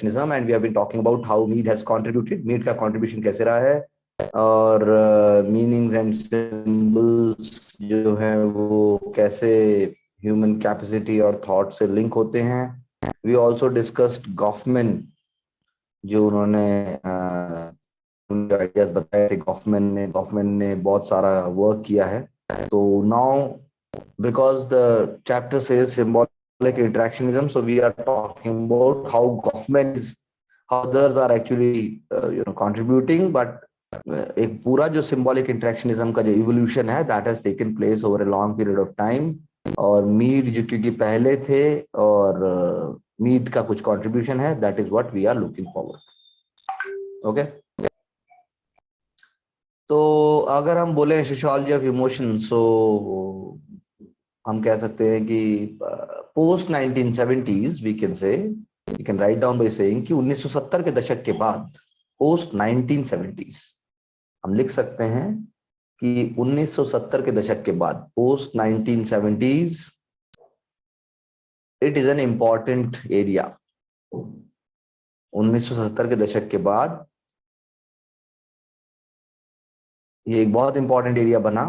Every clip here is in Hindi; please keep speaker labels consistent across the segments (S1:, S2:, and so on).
S1: and we have been talking about how mead has contributed, mead का contribution कैसे रहा है, और मीनिंग्स एंड सिंबल्स जो हैं वो कैसे ह्यूमन कैपेसिटी और थॉट से लिंक होते हैं. वी ऑल्सो डिस्कस्ड गॉफमैन, जो उन्होंने आइडियाज बताए थे. गॉफमैन ने बहुत सारा वर्क किया है. तो now because the chapter says symbolic interactionism, so we are talking about how Goffman is, how others are actually contributing, but एक पूरा जो symbolic interactionism का जो evolution है that has taken place over a long period of time. और मीड जो क्योंकि पहले थे और मीड का कुछ contribution है, that is what we are looking forward. Okay. तो अगर हम बोले सोशियोलॉजी ऑफ इमोशन, सो हम कह सकते हैं कि post 1970s we can write down by saying कि 1970 के दशक के बाद, पोस्ट 1970s हम लिख सकते हैं कि 1970 के दशक के बाद, post 1970s, it is an important area. 1970 के दशक के बाद ये एक बहुत इंपॉर्टेंट एरिया बना.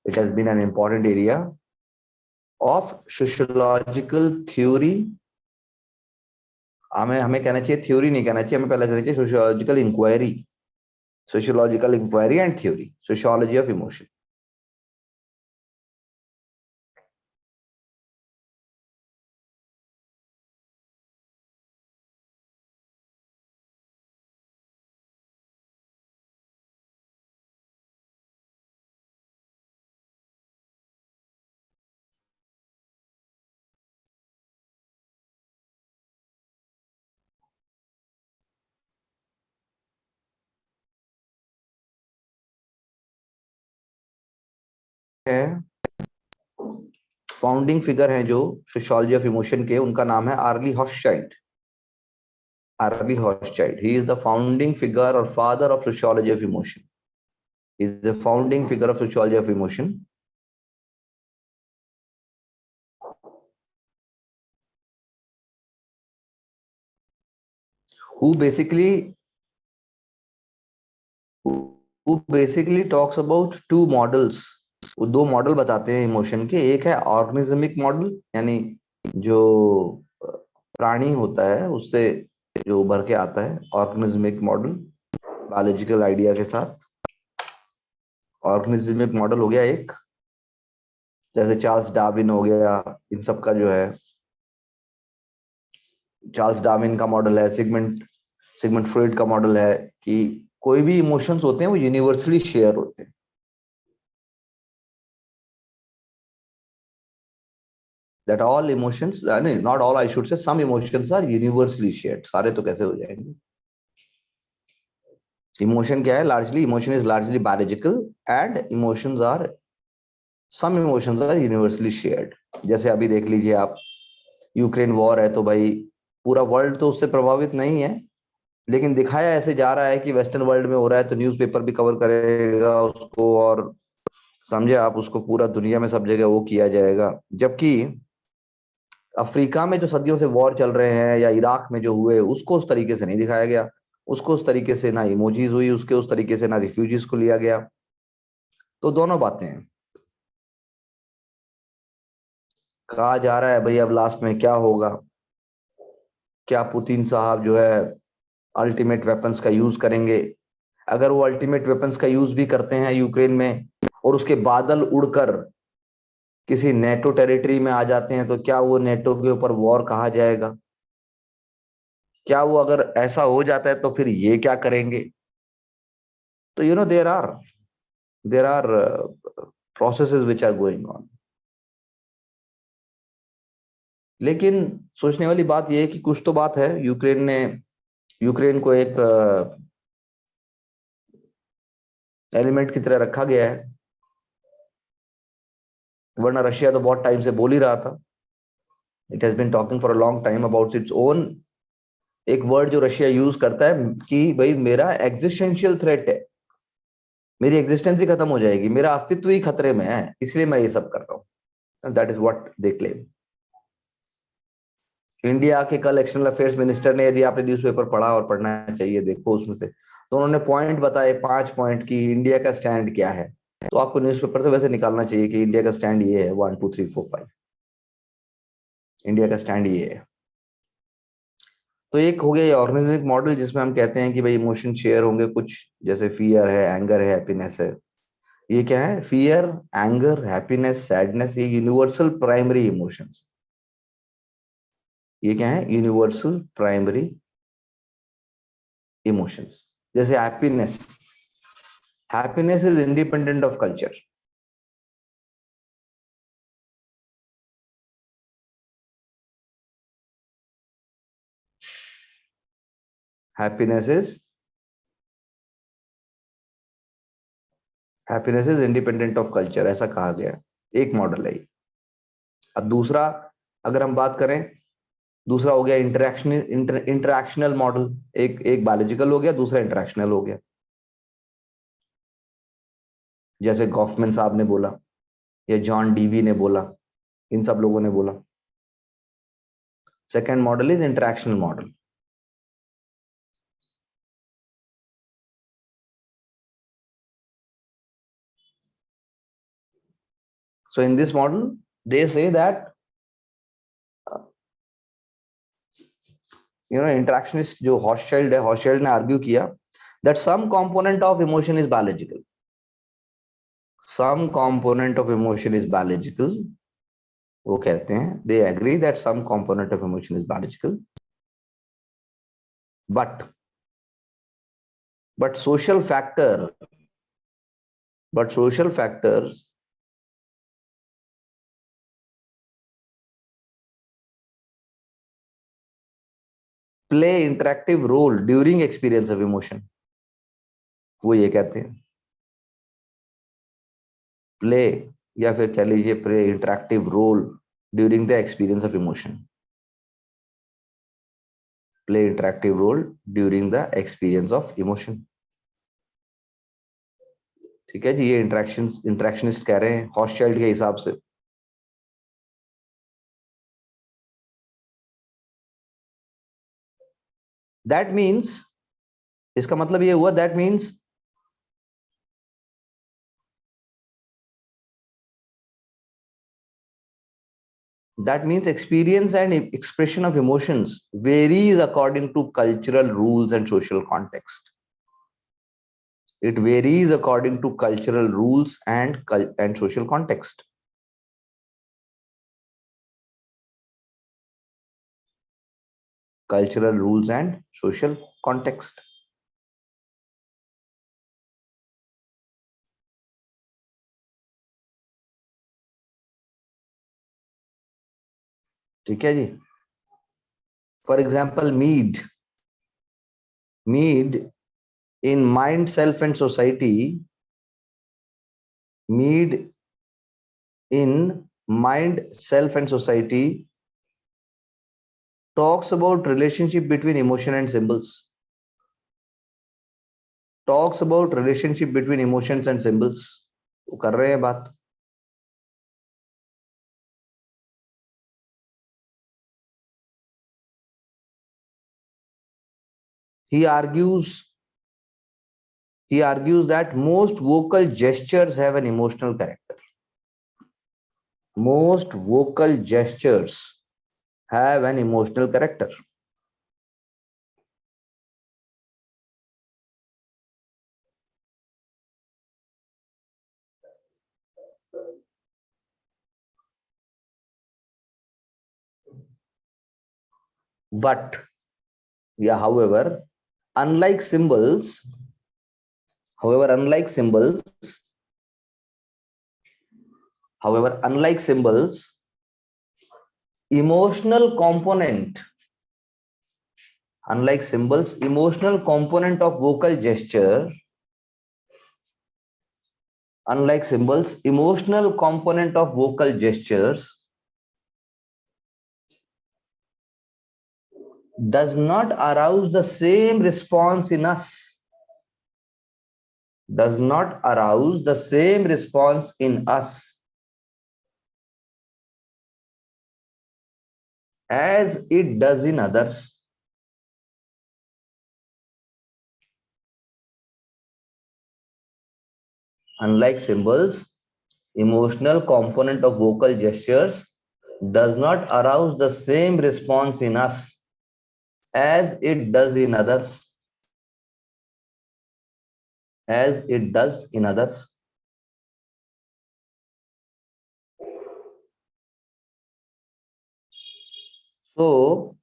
S1: It has been an important area of sociological theory. हमें कहना चाहिए थ्योरी नहीं कहना चाहिए, हमें पहले कहना चाहिए sociological inquiry and theory, sociology of emotion. Founding figure हैं जो सोशियोलॉजी ऑफ इमोशन के, उनका नाम है Arlie Hochschild. He is the founding figure or father of sociology of emotion. He is the founding figure of sociology of emotion. Who basically talks about two models. वो दो मॉडल बताते हैं इमोशन के. एक है ऑर्गेनिज्मिक मॉडल, यानी जो प्राणी होता है उससे जो उभर के आता है, ऑर्गेनिज्मिक मॉडल, बायोलॉजिकल आइडिया के साथ. ऑर्गेनिज्मिक मॉडल हो गया एक, जैसे चार्ल्स डार्विन हो गया, इन सब का जो है चार्ल्स डार्विन का मॉडल है, सिगमंड फ्रॉइड का मॉडल है कि कोई भी इमोशंस होते हैं वो यूनिवर्सली शेयर होते हैं. That all emotions, not all, I should say, some emotions are universally shared. सारे तो कैसे हो जाएंगे. इमोशन क्या है? Largely emotion is largely biological and some emotions are universally shared. जैसे अभी देख लीजिए आप, यूक्रेन वॉर है तो भाई पूरा वर्ल्ड तो उससे प्रभावित नहीं है, लेकिन दिखाया ऐसे जा रहा है कि वेस्टर्न वर्ल्ड में हो रहा है तो न्यूज़पेपर भी कवर करेगा उसको, और समझे आप, उसको पूरा दुनिया में सब जगह वो किया जाएगा. जबकि अफ्रीका में जो सदियों से वॉर चल रहे हैं या इराक में जो हुए, उसको उस तरीके से नहीं दिखाया गया. उसको उस तरीके से ना इमोजीज हुई, उसके उस तरीके से ना रिफ्यूजीज को लिया गया. तो दोनों बातें हैं. कहा जा रहा है भाई अब लास्ट में क्या होगा, क्या पुतिन साहब जो है अल्टीमेट वेपन्स का यूज करेंगे. अगर वो अल्टीमेट वेपन्स का यूज भी करते हैं यूक्रेन में और उसके बादल उड़कर किसी नेटो टेरिटरी में आ जाते हैं, तो क्या वो नेटो के ऊपर वॉर कहा जाएगा? क्या वो अगर ऐसा हो जाता है तो फिर ये क्या करेंगे? तो there are processes which are going on. लेकिन सोचने वाली बात यह है कि कुछ तो बात है. यूक्रेन को एक एलिमेंट की तरह रखा गया है, वरना रशिया तो बहुत टाइम से बोल ही रहा था. It has been talking for a long time about its own. एक वर्ड जो रशिया यूज करता है कि भाई मेरा एग्जिस्टेंशियल थ्रेट है, मेरी एग्जिस्टेंस ही खत्म हो जाएगी, मेरा अस्तित्व ही खतरे में है, इसलिए मैं ये सब कर रहा हूं. That is what they claim. India के कल एक्सटर्नल अफेयर्स मिनिस्टर ने, यदि आपने न्यूज़पेपर पढ़ा और पढ़ना चाहिए, देखो उसमें से, तो उन्होंने पॉइंट बताए 5 पॉइंट की इंडिया का स्टैंड क्या है। तो आपको न्यूज़पेपर से वैसे निकालना चाहिए कि इंडिया का स्टैंड ये है, 1 2 3 4 5, इंडिया का स्टैंड ये है। तो एक हो गया ये ऑर्गेनिक मॉडल, जिसमें हम कहते हैं कि भाई इमोशन शेयर होंगे कुछ, जैसे फियर है, एंगर है, हैप्पीनेस है। ये क्या है? फियर, एंगर, हैप्पीनेस, सैडनेस, ये यूनिवर्सल प्राइमरी इमोशंस। ये क्या है? Universal primary emotions. जैसे happiness, happiness is independent of culture. Happiness is happiness is independent of culture, ऐसा कहा गया है। एक मॉडल है ये। अब दूसरा, अगर हम बात करें, दूसरा हो गया इंटरैक्शनल मॉडल। एक एक बायोलॉजिकल हो गया, दूसरा इंटरैक्शनल हो गया। जैसे गॉफमैन साहब ने बोला, या जॉन डीवी ने बोला, इन सब लोगों ने बोला। Second model is interactional model. So in this model, they say that interactionist जो हॉशचाइल्ड है, हॉशचाइल्ड ने आर्ग्यू किया that some component of emotion is biological. Some component of emotion is biological. वो कहते हैं, they agree that some component of emotion is biological, but but social factor but social factors play interactive role during experience of emotion. वो ये कहते हैं प्ले, या फिर कह लीजिए play interactive role during the experience of emotion. Play interactive role during the experience of emotion. ठीक है जी, ये इंटरेक्शनिस्ट कह रहे हैं हॉशचाइल्ड के हिसाब से। दैट मीन्स, इसका मतलब ये हुआ, that means experience and expression of emotions varies according to cultural rules and social context. It varies according to cultural rules and social context. Cultural rules and social context. ठीक है जी। For example, Mead in Mind, Self and Society, Mead in Mind, Self and Society talks about relationship between emotion and symbols. Talks about relationship between emotions and symbols. वो कर रहे हैं बात। He argues that most vocal gestures have an emotional character. Most vocal gestures have an emotional character. But, yeah, however, unlike symbols, unlike symbols, emotional component, unlike symbols, emotional component of vocal gesture, unlike symbols, emotional component of vocal gestures does not arouse the same response in us, does not arouse the same response in us as it does in others. Unlike symbols, emotional component of vocal gestures does not arouse the same response in us as it does in others. As it does in others. So,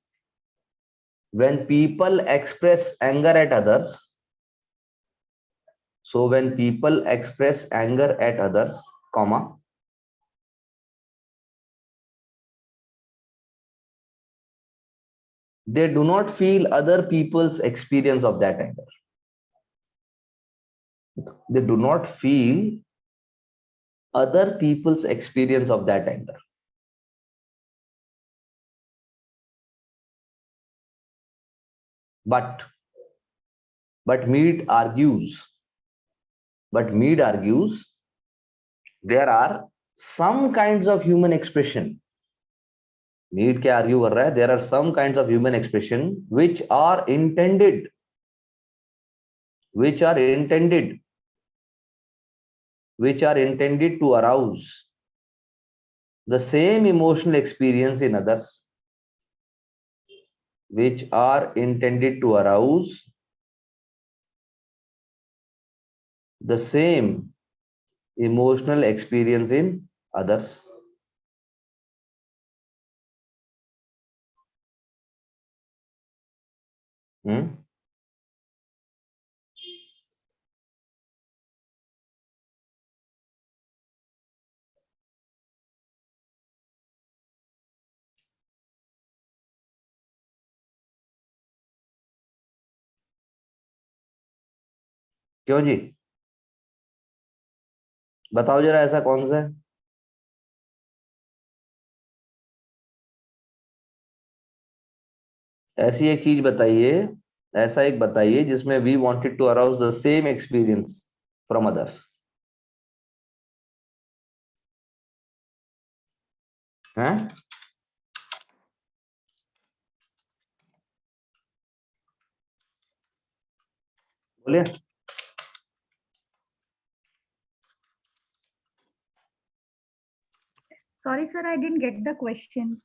S1: when people express anger at others, comma, they do not feel other people's experience of that anger. They do not feel other people's experience of that anger. But Mead argues there are some kinds of human expression. Mead क्या argue कर रहा है? There are some kinds of human expression which are intended to arouse the same emotional experience in others, which are intended to arouse the same emotional experience in others. क्यों जी? बताओ जरा ऐसा कौन सा है? ऐसी एक चीज बताइए, ऐसा एक बताइए जिसमें we wanted to arouse the same experience from others. हैं? बोलिए.
S2: Sorry sir, I didn't get the question.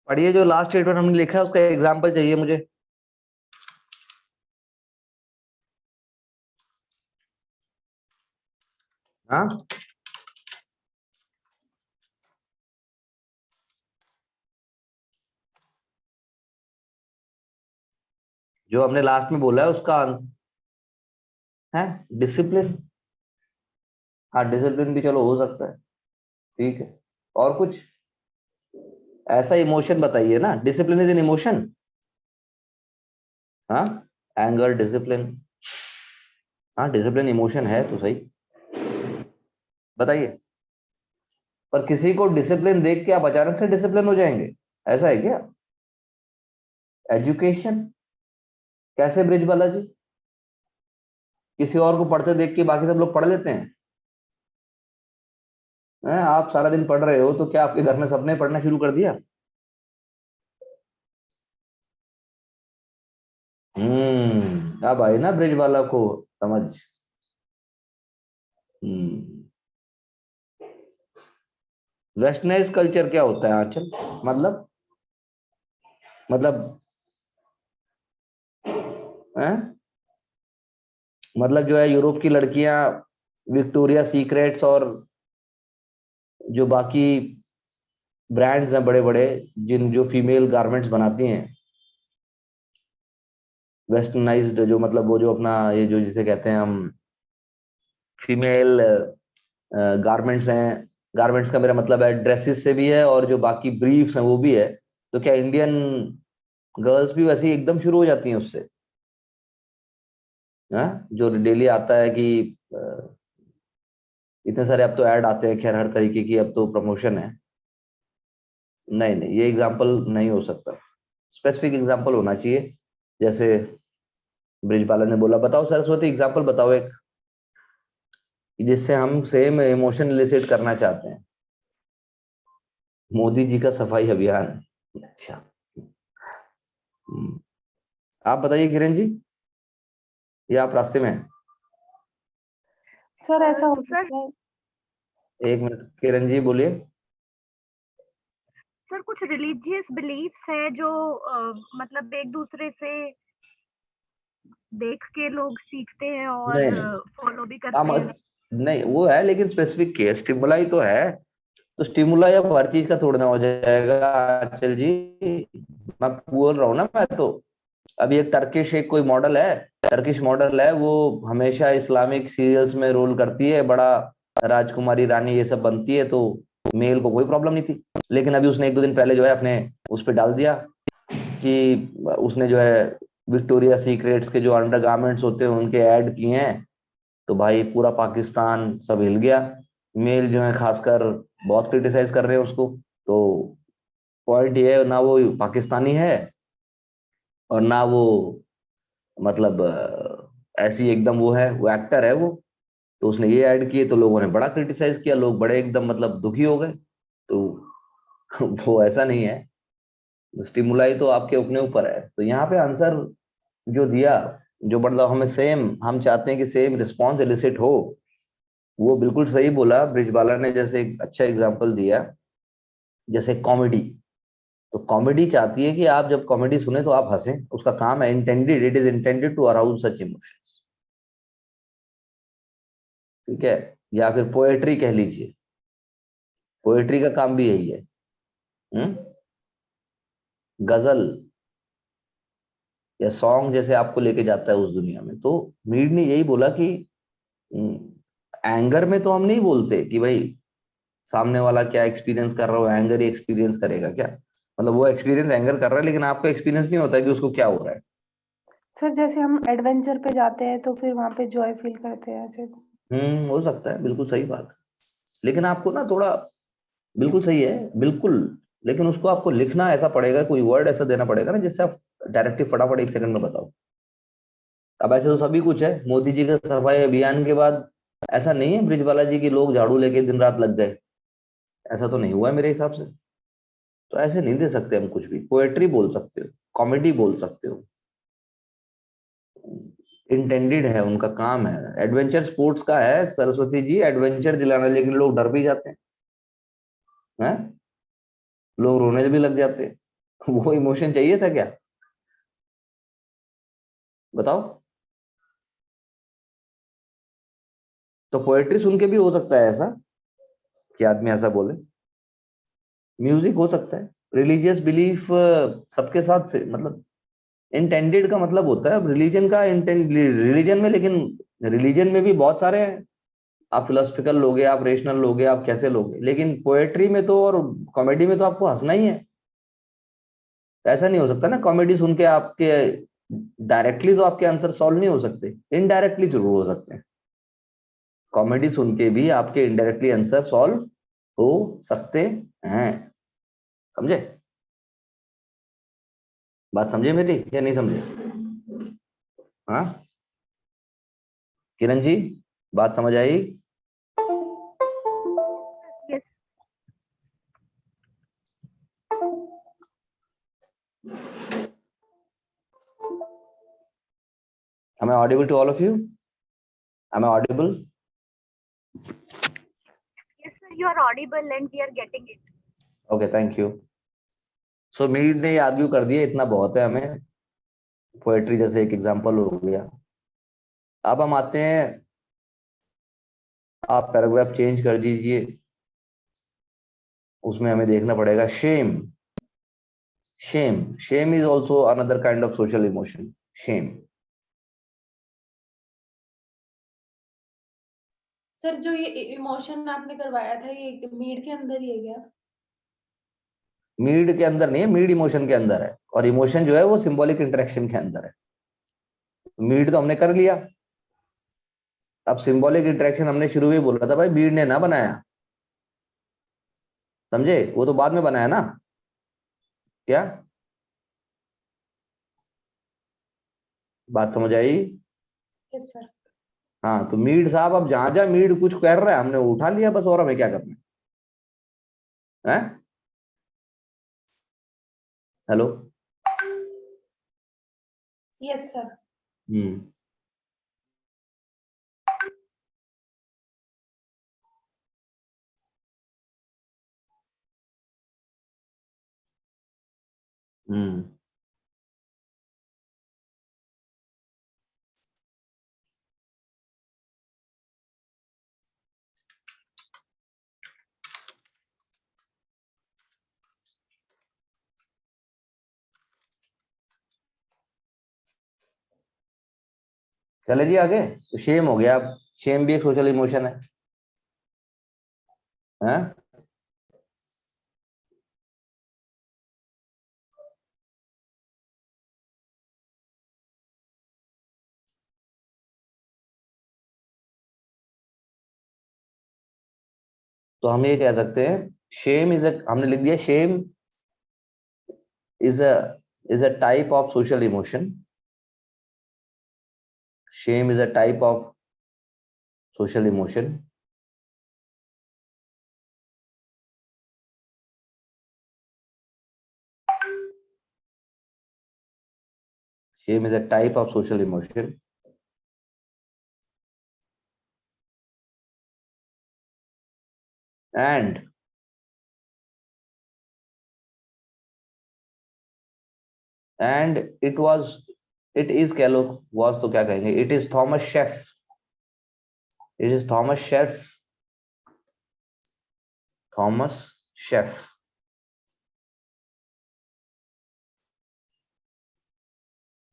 S1: पढ़िए, जो लास्ट स्टेटमेंट हमने लिखा है उसका एग्जांपल चाहिए मुझे. हाँ, जो हमने लास्ट में बोला है उसका है डिसिप्लिन. हाँ, डिसिप्लिन भी चलो हो सकता है, ठीक है. और कुछ ऐसा इमोशन बताइए ना. Discipline is an emotion. हाँ, एंगर डिसिप्लिन. हाँ, डिसिप्लिन इमोशन है तो सही. बताइए. पर किसी को डिसिप्लिन देख के आप अचानक से डिसिप्लिन हो जाएंगे, ऐसा है क्या? एजुकेशन कैसे ब्रिज बालाजी? किसी और को पढ़ते देख के बाकी सब लोग पढ़ लेते हैं? आप सारा दिन पढ़ रहे हो तो क्या आपके घर में सबने पढ़ना शुरू कर दिया? अब आई ना ब्रिज वाला को समझ. वेस्टर्नाइज कल्चर क्या होता है आंचल? मतलब मतलब जो है यूरोप की लड़कियां विक्टोरिया सीक्रेट्स और जो बाकी ब्रांड्स हैं बड़े बड़े जो फीमेल गारमेंट्स बनाती हैं, वेस्टर्नाइज्ड, जो मतलब वो जो अपना ये जो जिसे कहते हैं हम फीमेल गारमेंट्स हैं. गारमेंट्स का मेरा मतलब है ड्रेसेस से भी है और जो बाकी ब्रीफ्स हैं वो भी है. तो क्या इंडियन गर्ल्स भी वैसे ही एकदम शुरू हो जाती हैं उससे? जो डेली आता है कि इतने सारे अब तो ऐड आते हैं, खैर हर तरीके की अब तो प्रमोशन है. नहीं नहीं, ये एग्जांपल नहीं हो सकता. स्पेसिफिक एग्जांपल होना चाहिए. जैसे ब्रिजपाला ने बोला, बताओ सरस्वती एग्जांपल बताओ एक जिससे हम सेम इमोशन इलिसिट करना चाहते हैं. मोदी जी का सफाई अभियान। अच्छा। हम्म, आप बताइए किरण जी, या आप रास्ते में हैं?
S3: सर ऐसा हो
S2: सर
S3: सकता है।
S1: एक मिनट किरण जी बोलिए।
S2: सर कुछ रिलीजियस बिलीफ्स है जो मतलब एक दूसरे से देख के लोग सीखते हैं और
S1: नहीं,
S2: फॉलो भी
S1: हम
S2: करते हैं।
S1: नहीं वो है, लेकिन स्पेसिफिक केस स्टिमुलाई तो है। तो स्टिमुलाई अब हर चीज का थोड़ा ना हो जाएगा आंचल जी। मैं बोल रहा हूँ ना, मैं तो अभी एक टर्किश एक कोई मॉडल है, टर्किश मॉडल है, वो हमेशा इस्लामिक सीरियल्स में रोल करती है, बड़ा राजकुमारी रानी ये सब बनती है, तो मेल को कोई प्रॉब्लम नहीं थी। लेकिन अभी उसने एक दो दिन पहले जो है अपने उस पर डाल दिया कि उसने जो है विक्टोरिया सीक्रेट्स के जो अंडरगारमेंट्स होते हैं उनके ऐड किए हैं। तो भाई पूरा पाकिस्तान सब हिल गया। मेल जो है खासकर बहुत क्रिटिसाइज कर रहे हैं उसको। तो पॉइंट ये है, ना वो पाकिस्तानी है और ना वो मतलब ऐसी एकदम वो है, वो एक्टर है वो। तो उसने ये ऐड किए तो लोगों ने बड़ा क्रिटिसाइज किया, लोग बड़े एकदम मतलब दुखी हो गए। तो वो ऐसा नहीं है, स्टिमुलाई तो आपके अपने ऊपर है। तो यहाँ पे आंसर जो दिया, जो मतलब हमें सेम, हम चाहते हैं कि सेम रिस्पॉन्स एलिसिट हो, वो बिल्कुल सही बोला ब्रिजबाला ने। जैसे एक अच्छा एग्जांपल दिया, जैसे कॉमेडी। तो कॉमेडी चाहती है कि आप जब कॉमेडी सुने तो आप हंसें, उसका काम है, intended, it is intended to arouse such emotions. ठीक है। या फिर पोएट्री कह लीजिए, पोएट्री का काम भी यही है। हम्म गजल या सॉन्ग जैसे आपको लेके जाता है उस दुनिया में। तो मीड ने यही बोला कि एंगर में तो हम नहीं बोलते कि भाई सामने वाला क्या एक्सपीरियंस कर रहा हो, एंगर ही एक्सपीरियंस करेगा क्या, मतलब वो एक्सपीरियंस एंगर कर रहा है, लेकिन आपको एक्सपीरियंस नहीं होता है कि उसको क्या हो रहा है।
S3: सर जैसे हम एडवेंचर पे जाते हैं तो फिर वहां पे जॉय फील करते हैं ऐसे।
S1: हो सकता है, बिल्कुल सही बात है। लेकिन आपको ना थोड़ा, बिल्कुल सही है, बिल्कुल। लेकिन उसको आपको लिखना ऐसा पड़ेगा, कोई वर्ड ऐसा देना पड़ेगा ना जिससे आप डायरेक्टली फटाफट एक सेकंड में बताओ। अब ऐसे तो सभी कुछ है, मोदी जी के सफाई अभियान के बाद ऐसा नहीं है ब्रिजबाला जी की लोग झाड़ू लेके दिन रात लग गए, ऐसा तो नहीं हुआ है मेरे हिसाब से। तो ऐसे नहीं दे सकते हम कुछ भी। पोएट्री बोल सकते हो, कॉमेडी बोल सकते हो, इंटेंडेड है, उनका काम है। एडवेंचर स्पोर्ट्स का है सरस्वती जी, एडवेंचर दिलाना, लेकिन लोग डर भी जाते हैं, लोग रोने भी लग जाते हैं। वो इमोशन चाहिए था क्या, बताओ। तो पोएट्री सुन के भी हो सकता है ऐसा कि आदमी ऐसा बोले, म्यूजिक हो सकता है, रिलीजियस बिलीफ सबके साथ से मतलब इंटेंडेड का मतलब होता है। अब रिलीजन का इंटेंड रिलीजन में, लेकिन रिलीजन में भी बहुत सारे हैं। आप फिलोसफिकल लोगे, आप रेशनल लोगे, आप कैसे लोगे, लेकिन पोएट्री में तो और कॉमेडी में तो आपको हंसना ही है। ऐसा नहीं हो सकता ना, कॉमेडी सुन के आपके डायरेक्टली तो आपके आंसर सॉल्व नहीं हो सकते, इनडायरेक्टली जरूर हो सकते हैं। कॉमेडी सुन के भी आपके इनडायरेक्टली आंसर सॉल्व हो सकते हैं। समझे, बात समझे मेरी या नहीं समझे? हाँ किरण जी, बात समझ आई?
S2: Yes.
S1: Am I audible to all of you? Am I audible?
S2: Yes, sir, you are audible and we are getting it.
S1: Okay, thank you. So Mead ने आर्ग्यू कर दिया, इतना बहुत है हमें। पोएट्री जैसे एक एग्जांपल हो गया। अब हम आते हैं, आप पैराग्राफ चेंज कर दीजिए, उसमें हमें देखना पड़ेगा shame. Shame is also another kind of social emotion. Shame,
S3: sir जो ये इमोशन आपने करवाया था ये मीड के अंदर ही है क्या?
S1: मीड के अंदर नहीं है, मीड इमोशन के अंदर है, और इमोशन जो है वो सिंबॉलिक इंटरेक्शन के अंदर है। मीड तो हमने कर लिया, अब सिंबॉलिक इंटरेक्शन हमने शुरू में बोला था भाई मीड ने ना बनाया, समझे, वो तो बाद में बनाया ना। क्या बात समझ आई?
S3: Yes sir.
S1: हाँ, तो मीड साहब अब जहां जहां मीड कुछ कर रहा है हमने उठा लिया बस, और हमें क्या करना है? Hello.
S3: Yes sir.
S1: Hmm. Hmm. चले जी आगे। तो शेम हो गया। अब शेम भी एक सोशल इमोशन है, हैं? तो हम ये कह सकते हैं शेम इज अ, हमने लिख दिया Shem is a is a type of social emotion. Shem is a type of social emotion shame is a type of social emotion and it is कह लो, was तो क्या कहेंगे, it is Thomas Sheff, it is Thomas Sheff।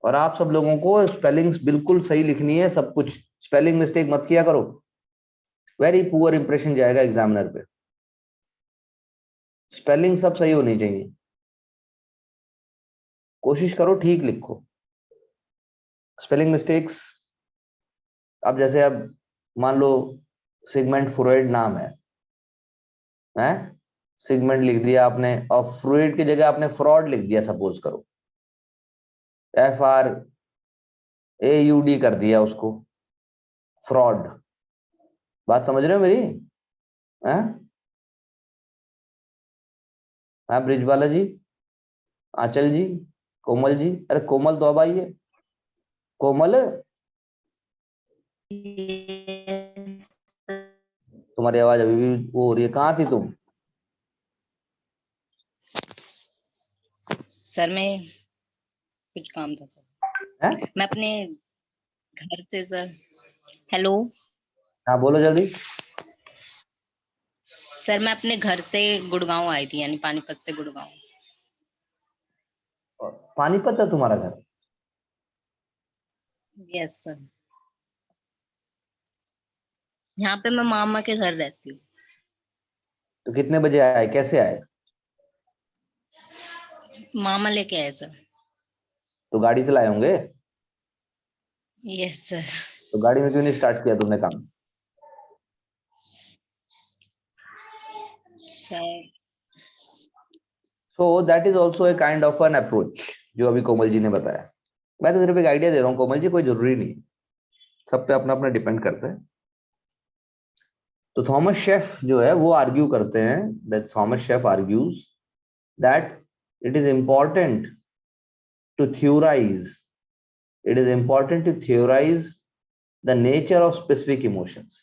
S1: और आप सब लोगों को स्पेलिंग्स बिल्कुल सही लिखनी है, सब कुछ स्पेलिंग मिस्टेक मत किया करो, वेरी पुअर इंप्रेशन जाएगा एग्जामिनर पे। स्पेलिंग सब सही होनी चाहिए, कोशिश करो ठीक लिखो। स्पेलिंग मिस्टेक्स, अब जैसे अब मान लो सिगमेंट फ्रॉइड नाम है, हैं? सिगमेंट लिख दिया आपने और फ्रूइड की जगह आपने फ्रॉड लिख दिया, सपोज करो, FRAUD कर दिया उसको, फ्रॉड। बात समझ रहे हो मेरी? हैं? हाँ ब्रिजबाला जी, आंचल जी, कोमल जी, अरे कोमल तो अब आई है, कोमल तुम्हारी आवाज अभी भी वो हो रही है, कहाँ थी तुम?
S4: सर मैं कुछ काम था सर।
S1: हैं?
S4: मैं अपने घर से सर। हेलो
S1: हाँ बोलो जल्दी।
S4: सर, मैं अपने घर से गुड़गांव आई थी, यानी पानीपत से गुड़गांव।
S1: पानीपत है तुम्हारा घर?
S4: Yes sir. यहाँ पे मैं मामा के घर रहती हूँ।
S1: तो कितने बजे आए, कैसे आए?
S4: मामा लेके आए सर।
S1: तो गाड़ी चलाए होंगे।
S4: Yes sir.
S1: तो गाड़ी में क्यों नहीं स्टार्ट किया तुमने काम?
S4: Sir
S1: so that is also a kind of an approach, जो अभी कोमल जी ने बताया। मैं तो सिर्फ एक आइडिया दे रहा हूँ कोमल जी, कोई जरूरी नहीं, सब पे अपना अपना डिपेंड करता है। तो थॉमस शेफ जो है वो आर्ग्यू करते हैं, that Thomas Scheff argues that it is important to theorise, it is important to theorize the nature of specific emotions.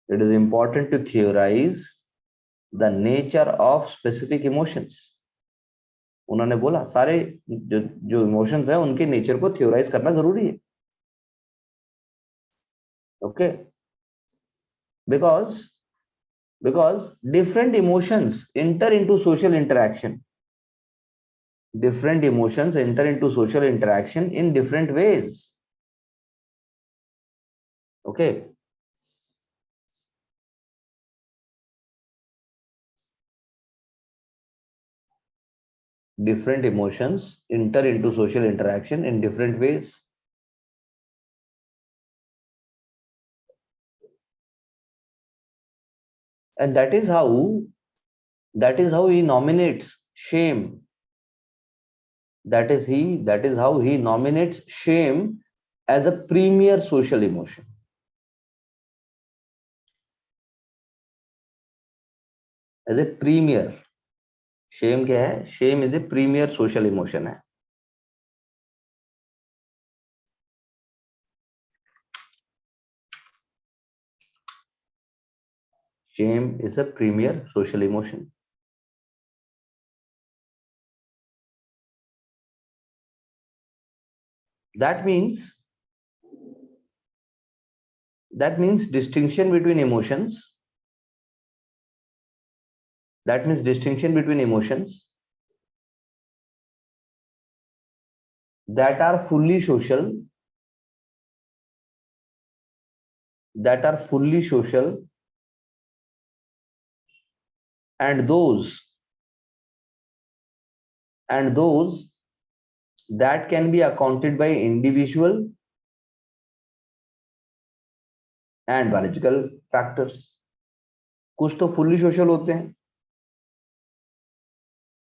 S1: It is important to theorize the nature of specific emotions. उन्होंने बोला सारे जो इमोशंस हैं उनके नेचर को थियोराइज करना जरूरी है। Okay, because different emotions enter into social interaction, different emotions enter into social interaction in different ways. Okay, different emotions enter into social interaction in different ways. And that is how he nominates shame. That is how he nominates shame as a premier social emotion. As a premier, shame क्या है? Shame is a premier social emotion है। Shame is a premier social emotion. That means distinction between emotions. That means distinction between emotions that are fully social, and those that can be accounted by individual and biological factors. कुछ तो fully social होते हैं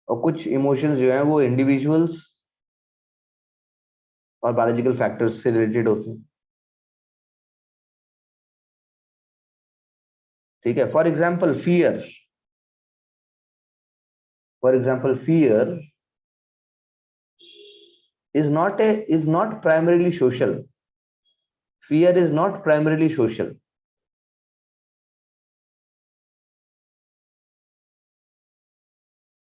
S1: और कुछ इमोशंस जो हैं वो इंडिविजुअल्स और बायोलॉजिकल फैक्टर्स से रिलेटेड होते हैं। ठीक है। For example fear is not primarily social. Fear is not primarily social.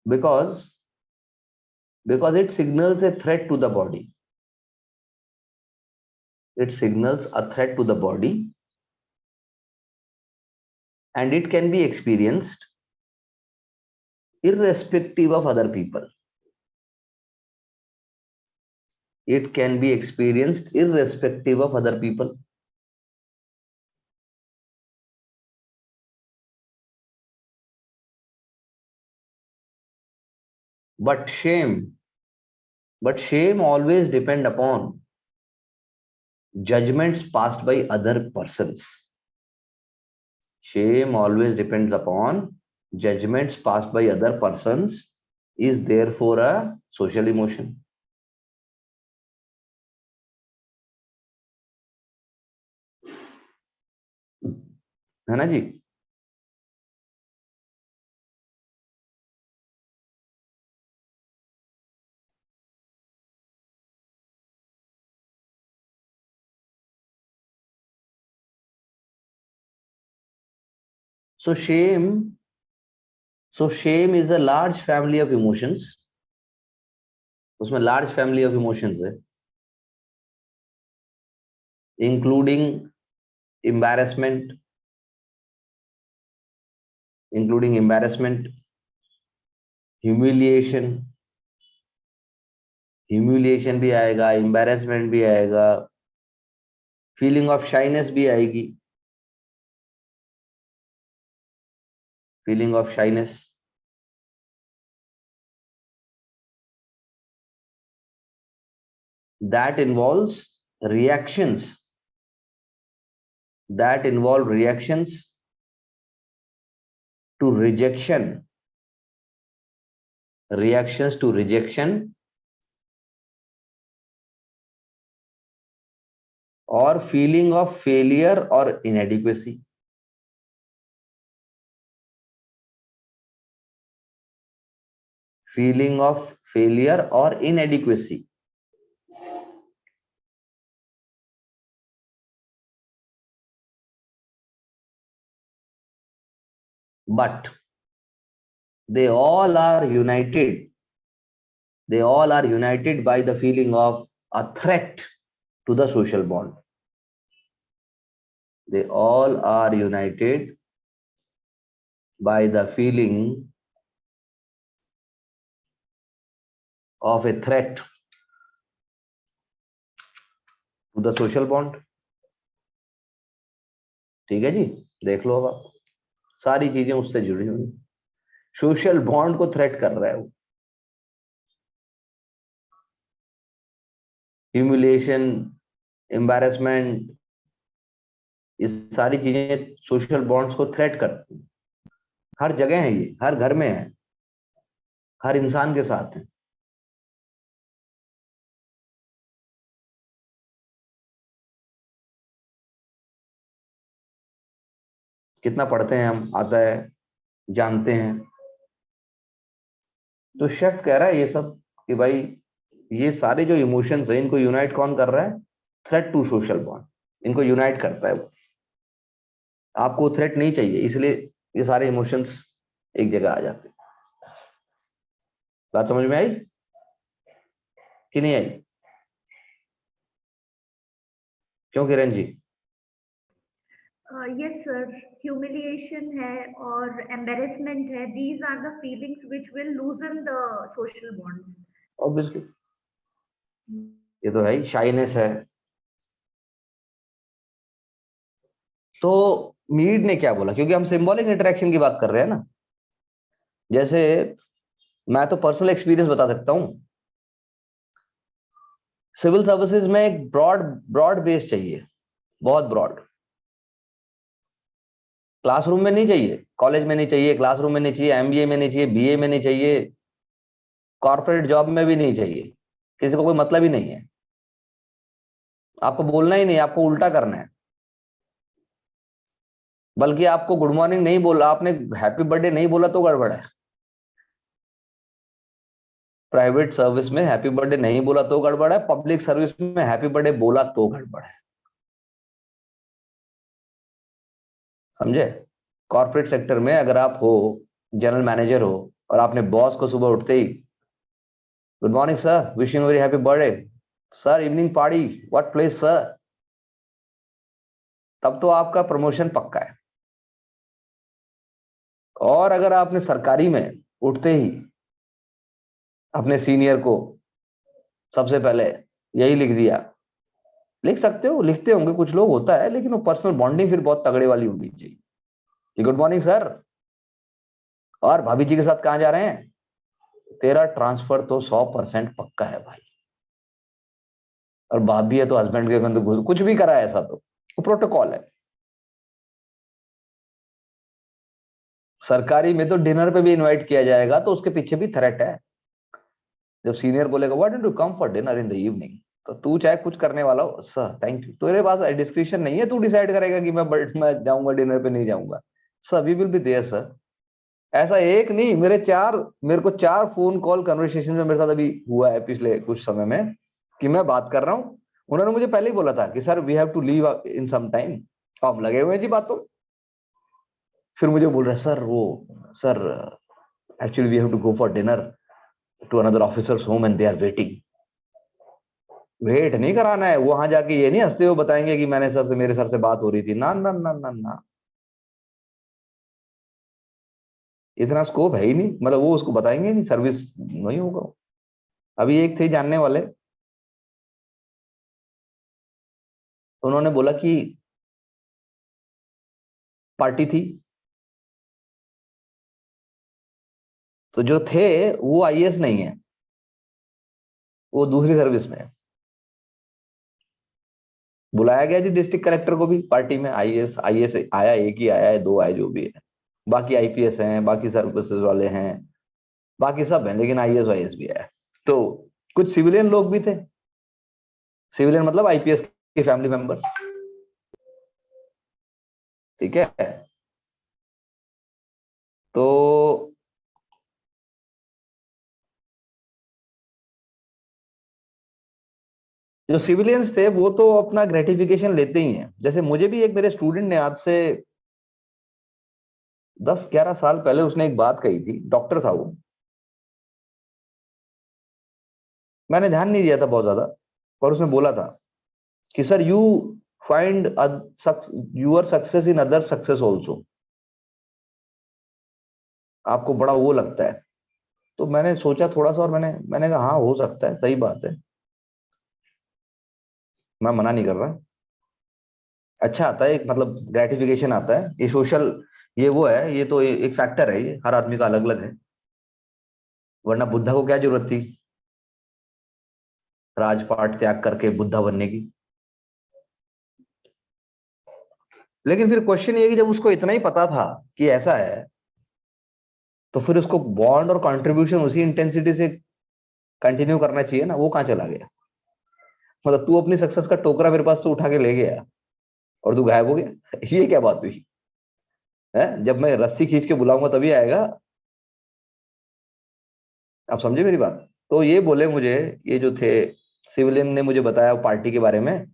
S1: Because it signals a threat to the body. It signals a threat to the body, and it can be experienced irrespective of other people. It can be experienced irrespective of other people. But shame always depend upon judgments passed by other persons. Shame always depends upon judgments passed by other persons, is therefore a social emotion. है ना जी? So shame is a large family of emotions. उसमें large family of emotions है, including embarrassment, humiliation भी आएगा, embarrassment भी आएगा, feeling of shyness भी आएगी, feeling of shyness. That involve reactions to rejection, or feeling of failure or inadequacy. Feeling of failure or inadequacy. But they all are united by the feeling of a threat to the social bond. They all are united by the feeling of a threat to the social bond. ठीक है जी, देख लो अब आप, सारी चीजें उससे जुड़ी हुई, सोशल बॉन्ड को थ्रेट कर रहा है वो। ह्यूमिलिएशन, एम्बैरेसमेंट, ये सारी चीजें सोशल बॉन्ड्स को थ्रेट करती हैं। हर जगह है ये, हर घर में है, हर इंसान के साथ है। कितना पढ़ते हैं हम, आता है, जानते हैं, तो शेफ कह रहा है ये सब कि भाई ये सारे जो इमोशंस है इनको यूनाइट कौन कर रहा है? थ्रेट टू सोशल बॉन्ड, इनको यूनाइट करता है वो। आपको थ्रेट नहीं चाहिए, इसलिए ये सारे इमोशंस एक जगह आ जाते हैं। बात समझ में आई कि नहीं आई? क्यों Kiran ji?
S2: Yes sir, humiliation है और एम्बेरसमेंट है, these are the feelings which will loosen the social bonds.
S1: Obviously ये तो है ही, शाइनेस है। तो मीड ने क्या बोला, क्योंकि हम सिंबॉलिक इंटरेक्शन की बात कर रहे हैं ना। जैसे मैं तो पर्सनल एक्सपीरियंस बता सकता हूं, सिविल सर्विसेज में एक ब्रॉड ब्रॉड बेस चाहिए, बहुत ब्रॉड। क्लासरूम में नहीं चाहिए, कॉलेज में नहीं चाहिए, क्लासरूम में नहीं चाहिए, एमबीए में नहीं चाहिए, बीए में नहीं चाहिए, कॉर्पोरेट जॉब में भी नहीं चाहिए, किसी को कोई मतलब ही नहीं है। आपको बोलना ही नहीं, आपको उल्टा करना है। बल्कि आपको गुड मॉर्निंग नहीं बोला, आपने हैप्पी बर्थडे नहीं बोला तो गड़बड़ है। प्राइवेट सर्विस में हैप्पी बर्थडे नहीं बोला तो गड़बड़ है, पब्लिक सर्विस में हैप्पी बर्थडे बोला तो गड़बड़ है। समझे? कॉर्पोरेट सेक्टर में अगर आप हो, जनरल मैनेजर हो, और आपने बॉस को सुबह उठते ही good morning sir, wishing very happy birthday sir, evening party what place sir, तब तो आपका प्रमोशन पक्का है। और अगर आपने सरकारी में उठते ही अपने सीनियर को सबसे पहले यही लिख दिया, लिख सकते हो, लिखते होंगे कुछ लोग, होता है, लेकिन वो पर्सनल बॉन्डिंग फिर बहुत तगड़े वाली होनी चाहिए। गुड मॉर्निंग सर, और भाभी जी के साथ कहां जा रहे हैं? तेरा ट्रांसफर तो 100% पक्का है भाई। और भाभी है तो हस्बैंड के अंदर कुछ भी करा है ऐसा तो वो प्रोटोकॉल है। सरकारी में तो डिनर पे भी इनवाइट किया जाएगा तो उसके पीछे भी थ्रेट है। जब सीनियर बोलेगा what do you come for dinner in the evening, तो तू चाहे कुछ करने वाला हो, सर थैंक यू, तेरे पास डिस्क्रिप्शन नहीं है, तू डिसाइड करेगा कि मैं जाऊंगा डिनर पे नहीं जाऊंगा। Sir we will be there sir. ऐसा एक नहीं, मेरे को 4 फोन कॉल कन्वर्सेशन में मेरे साथ अभी हुआ है पिछले कुछ समय में, कि मैं बात कर रहा हूं, उन्होंने मुझे पहले ही बोला था कि sir we have to leave in some time. हम लगे हुए हैं जी बातों। फिर मुझे बोल रहा है sir actually we have to go for dinner to another officers home and they are waiting. Wait नहीं कराना है, वहां जाके ये नहीं हंसते हुए बताएंगे कि मेरे सर से बात हो रही थी, ना ना ना ना ना, इतना स्कोप है ही नहीं, मतलब वो उसको बताएंगे नहीं, सर्विस नहीं होगा। अभी एक थे जानने वाले, उन्होंने बोला कि पार्टी थी, तो जो थे वो आईएएस नहीं है, वो दूसरी सर्विस में है। बुलाया गया जी डिस्ट्रिक्ट कलेक्टर को भी पार्टी में, आईएएस आईएएस आया, एक ही आया है, 2 आए जो भी है, बाकी आईपीएस हैं, बाकी सर्विसेज वाले हैं, बाकी सब हैं, लेकिन आईएएस वाईएएस भी आया। तो कुछ सिविलियन लोग भी थे, सिविलियन मतलब आईपीएस के फैमिली मेंबर्स, ठीक है। तो जो सिविलियंस थे वो तो अपना ग्रेटिफिकेशन लेते ही हैं। जैसे मुझे भी एक मेरे स्टूडेंट ने आज से 10-11 साल पहले उसने एक बात कही थी, डॉक्टर था वो, मैंने ध्यान नहीं दिया था बहुत ज्यादा, पर उसने बोला था कि sir you find your success in other success also, आपको बड़ा वो लगता है। तो मैंने सोचा थोड़ा सा, और मैंने कहा हाँ हो सकता है, सही बात है, मैं मना नहीं कर रहा। अच्छा आता है एक, मतलब ग्रेटिफिकेशन आता है, ये सोशल, ये वो है, ये तो एक फैक्टर है, ये हर आदमी का अलग अलग है। वरना बुद्धा को क्या जरूरत थी राजपाट त्याग करके बुद्धा बनने की? लेकिन फिर क्वेश्चन ये है कि जब उसको इतना ही पता था कि ऐसा है, तो फिर उसको बॉन्ड और कंट्रीब्यूशन उसी इंटेंसिटी से कंटिन्यू करना चाहिए ना, वो कहाँ चला गया? मतलब तू अपनी सक्सेस का टोकरा मेरे पास से उठा के ले गया और तू गायब हो गया, ये क्या बात हुई है? जब मैं रस्सी खींच के बुलाऊंगा तभी आएगा। आप समझे मेरी बात? तो ये बोले मुझे, ये जो थे सिविलियन ने मुझे बताया पार्टी के बारे में,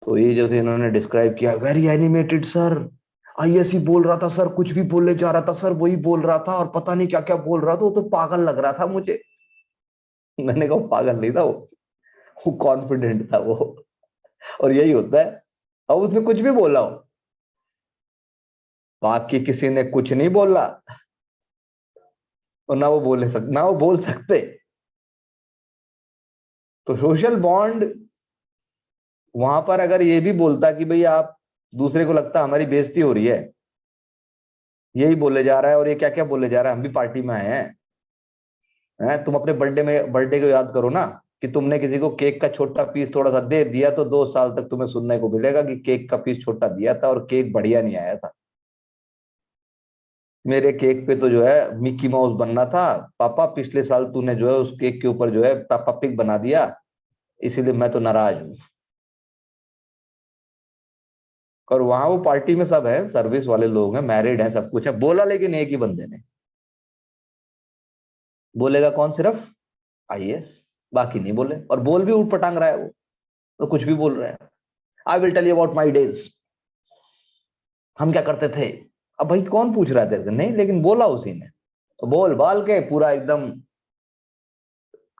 S1: तो ये जो थे इन्होंने डिस्क्राइब किया, वेरी एनिमेटेड सर, आईएससी बोल रहा था सर, कुछ भी बोलने जा रहा था सर वही बोल रहा था, और पता नहीं क्या क्या बोल रहा था, वो तो पागल लग रहा था मुझे। मैंने कहा पागल नहीं था वो कॉन्फिडेंट था वो। और यही होता है, अब उसने कुछ भी बोला हो, बाकी किसी ने कुछ नहीं बोला, और ना वो बोल सकते। तो सोशल बॉन्ड वहां पर अगर ये भी बोलता कि भाई आप, दूसरे को लगता हमारी बेइज्जती हो रही है, यही बोले जा रहा है और ये क्या क्या बोले जा रहा है, हम भी पार्टी में आए हैं। तुम अपने बर्थडे को याद करो ना, कि तुमने किसी को केक का छोटा पीस थोड़ा सा दे दिया, तो 2 साल तक तुम्हें सुनने को मिलेगा कि केक का पीस छोटा दिया था और केक बढ़िया नहीं आया था। मेरे केक पे तो जो है मिक्की माउस बनना था, पापा पिछले साल तूने जो है उस केक के ऊपर जो है पापा पिग बना दिया, इसीलिए मैं तो नाराज हूं। और वहां वो पार्टी में सब है, सर्विस वाले लोग हैं, मैरिड हैं, सब कुछ है, बोला लेकिन एक ही बंदे ने। बोलेगा कौन? सिर्फ आईएएस, बाकी नहीं बोले। और बोल भी ऊट पटांग रहा है वो, तो कुछ भी बोल रहा है। I will tell you about my days, हम क्या करते थे। अब भाई कौन पूछ रहा है तेरे से? नहीं, लेकिन बोला उसी ने, तो बोल बाल के पूरा एकदम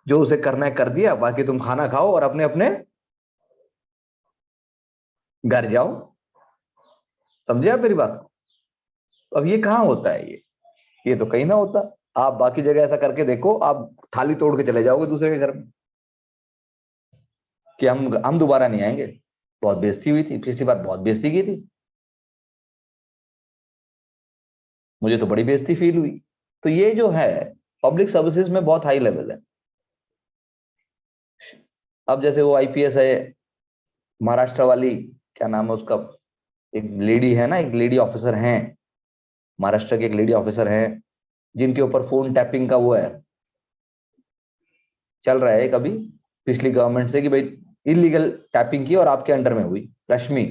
S1: जो उसे करना है कर दिया, बाकी तुम खाना खाओ और अपने अपने घर जाओ। समझे आप मेरी बात को? अब ये कहाँ होता है? ये तो कहीं ना होता। आप बाकी जगह ऐसा करके देखो, आप थाली तोड़ के चले जाओगे दूसरे के घर में, कि हम दोबारा नहीं आएंगे, बहुत बेइज्जती हुई थी पिछली बार, बहुत बेइज्जती की थी, मुझे तो बड़ी बेइज्जती फील हुई। तो ये जो है पब्लिक सर्विसेज में बहुत हाई लेवल है। अब जैसे वो आईपीएस है महाराष्ट्र वाली, क्या नाम है उसका, एक लेडी है ना, एक लेडी ऑफिसर है महाराष्ट्र के, एक लेडी ऑफिसर है जिनके ऊपर फोन टैपिंग का वो है, चल रहा है कभी पिछली गवर्नमेंट से, कि भाई इलीगल टैपिंग की और आपके अंडर में हुई। रश्मि,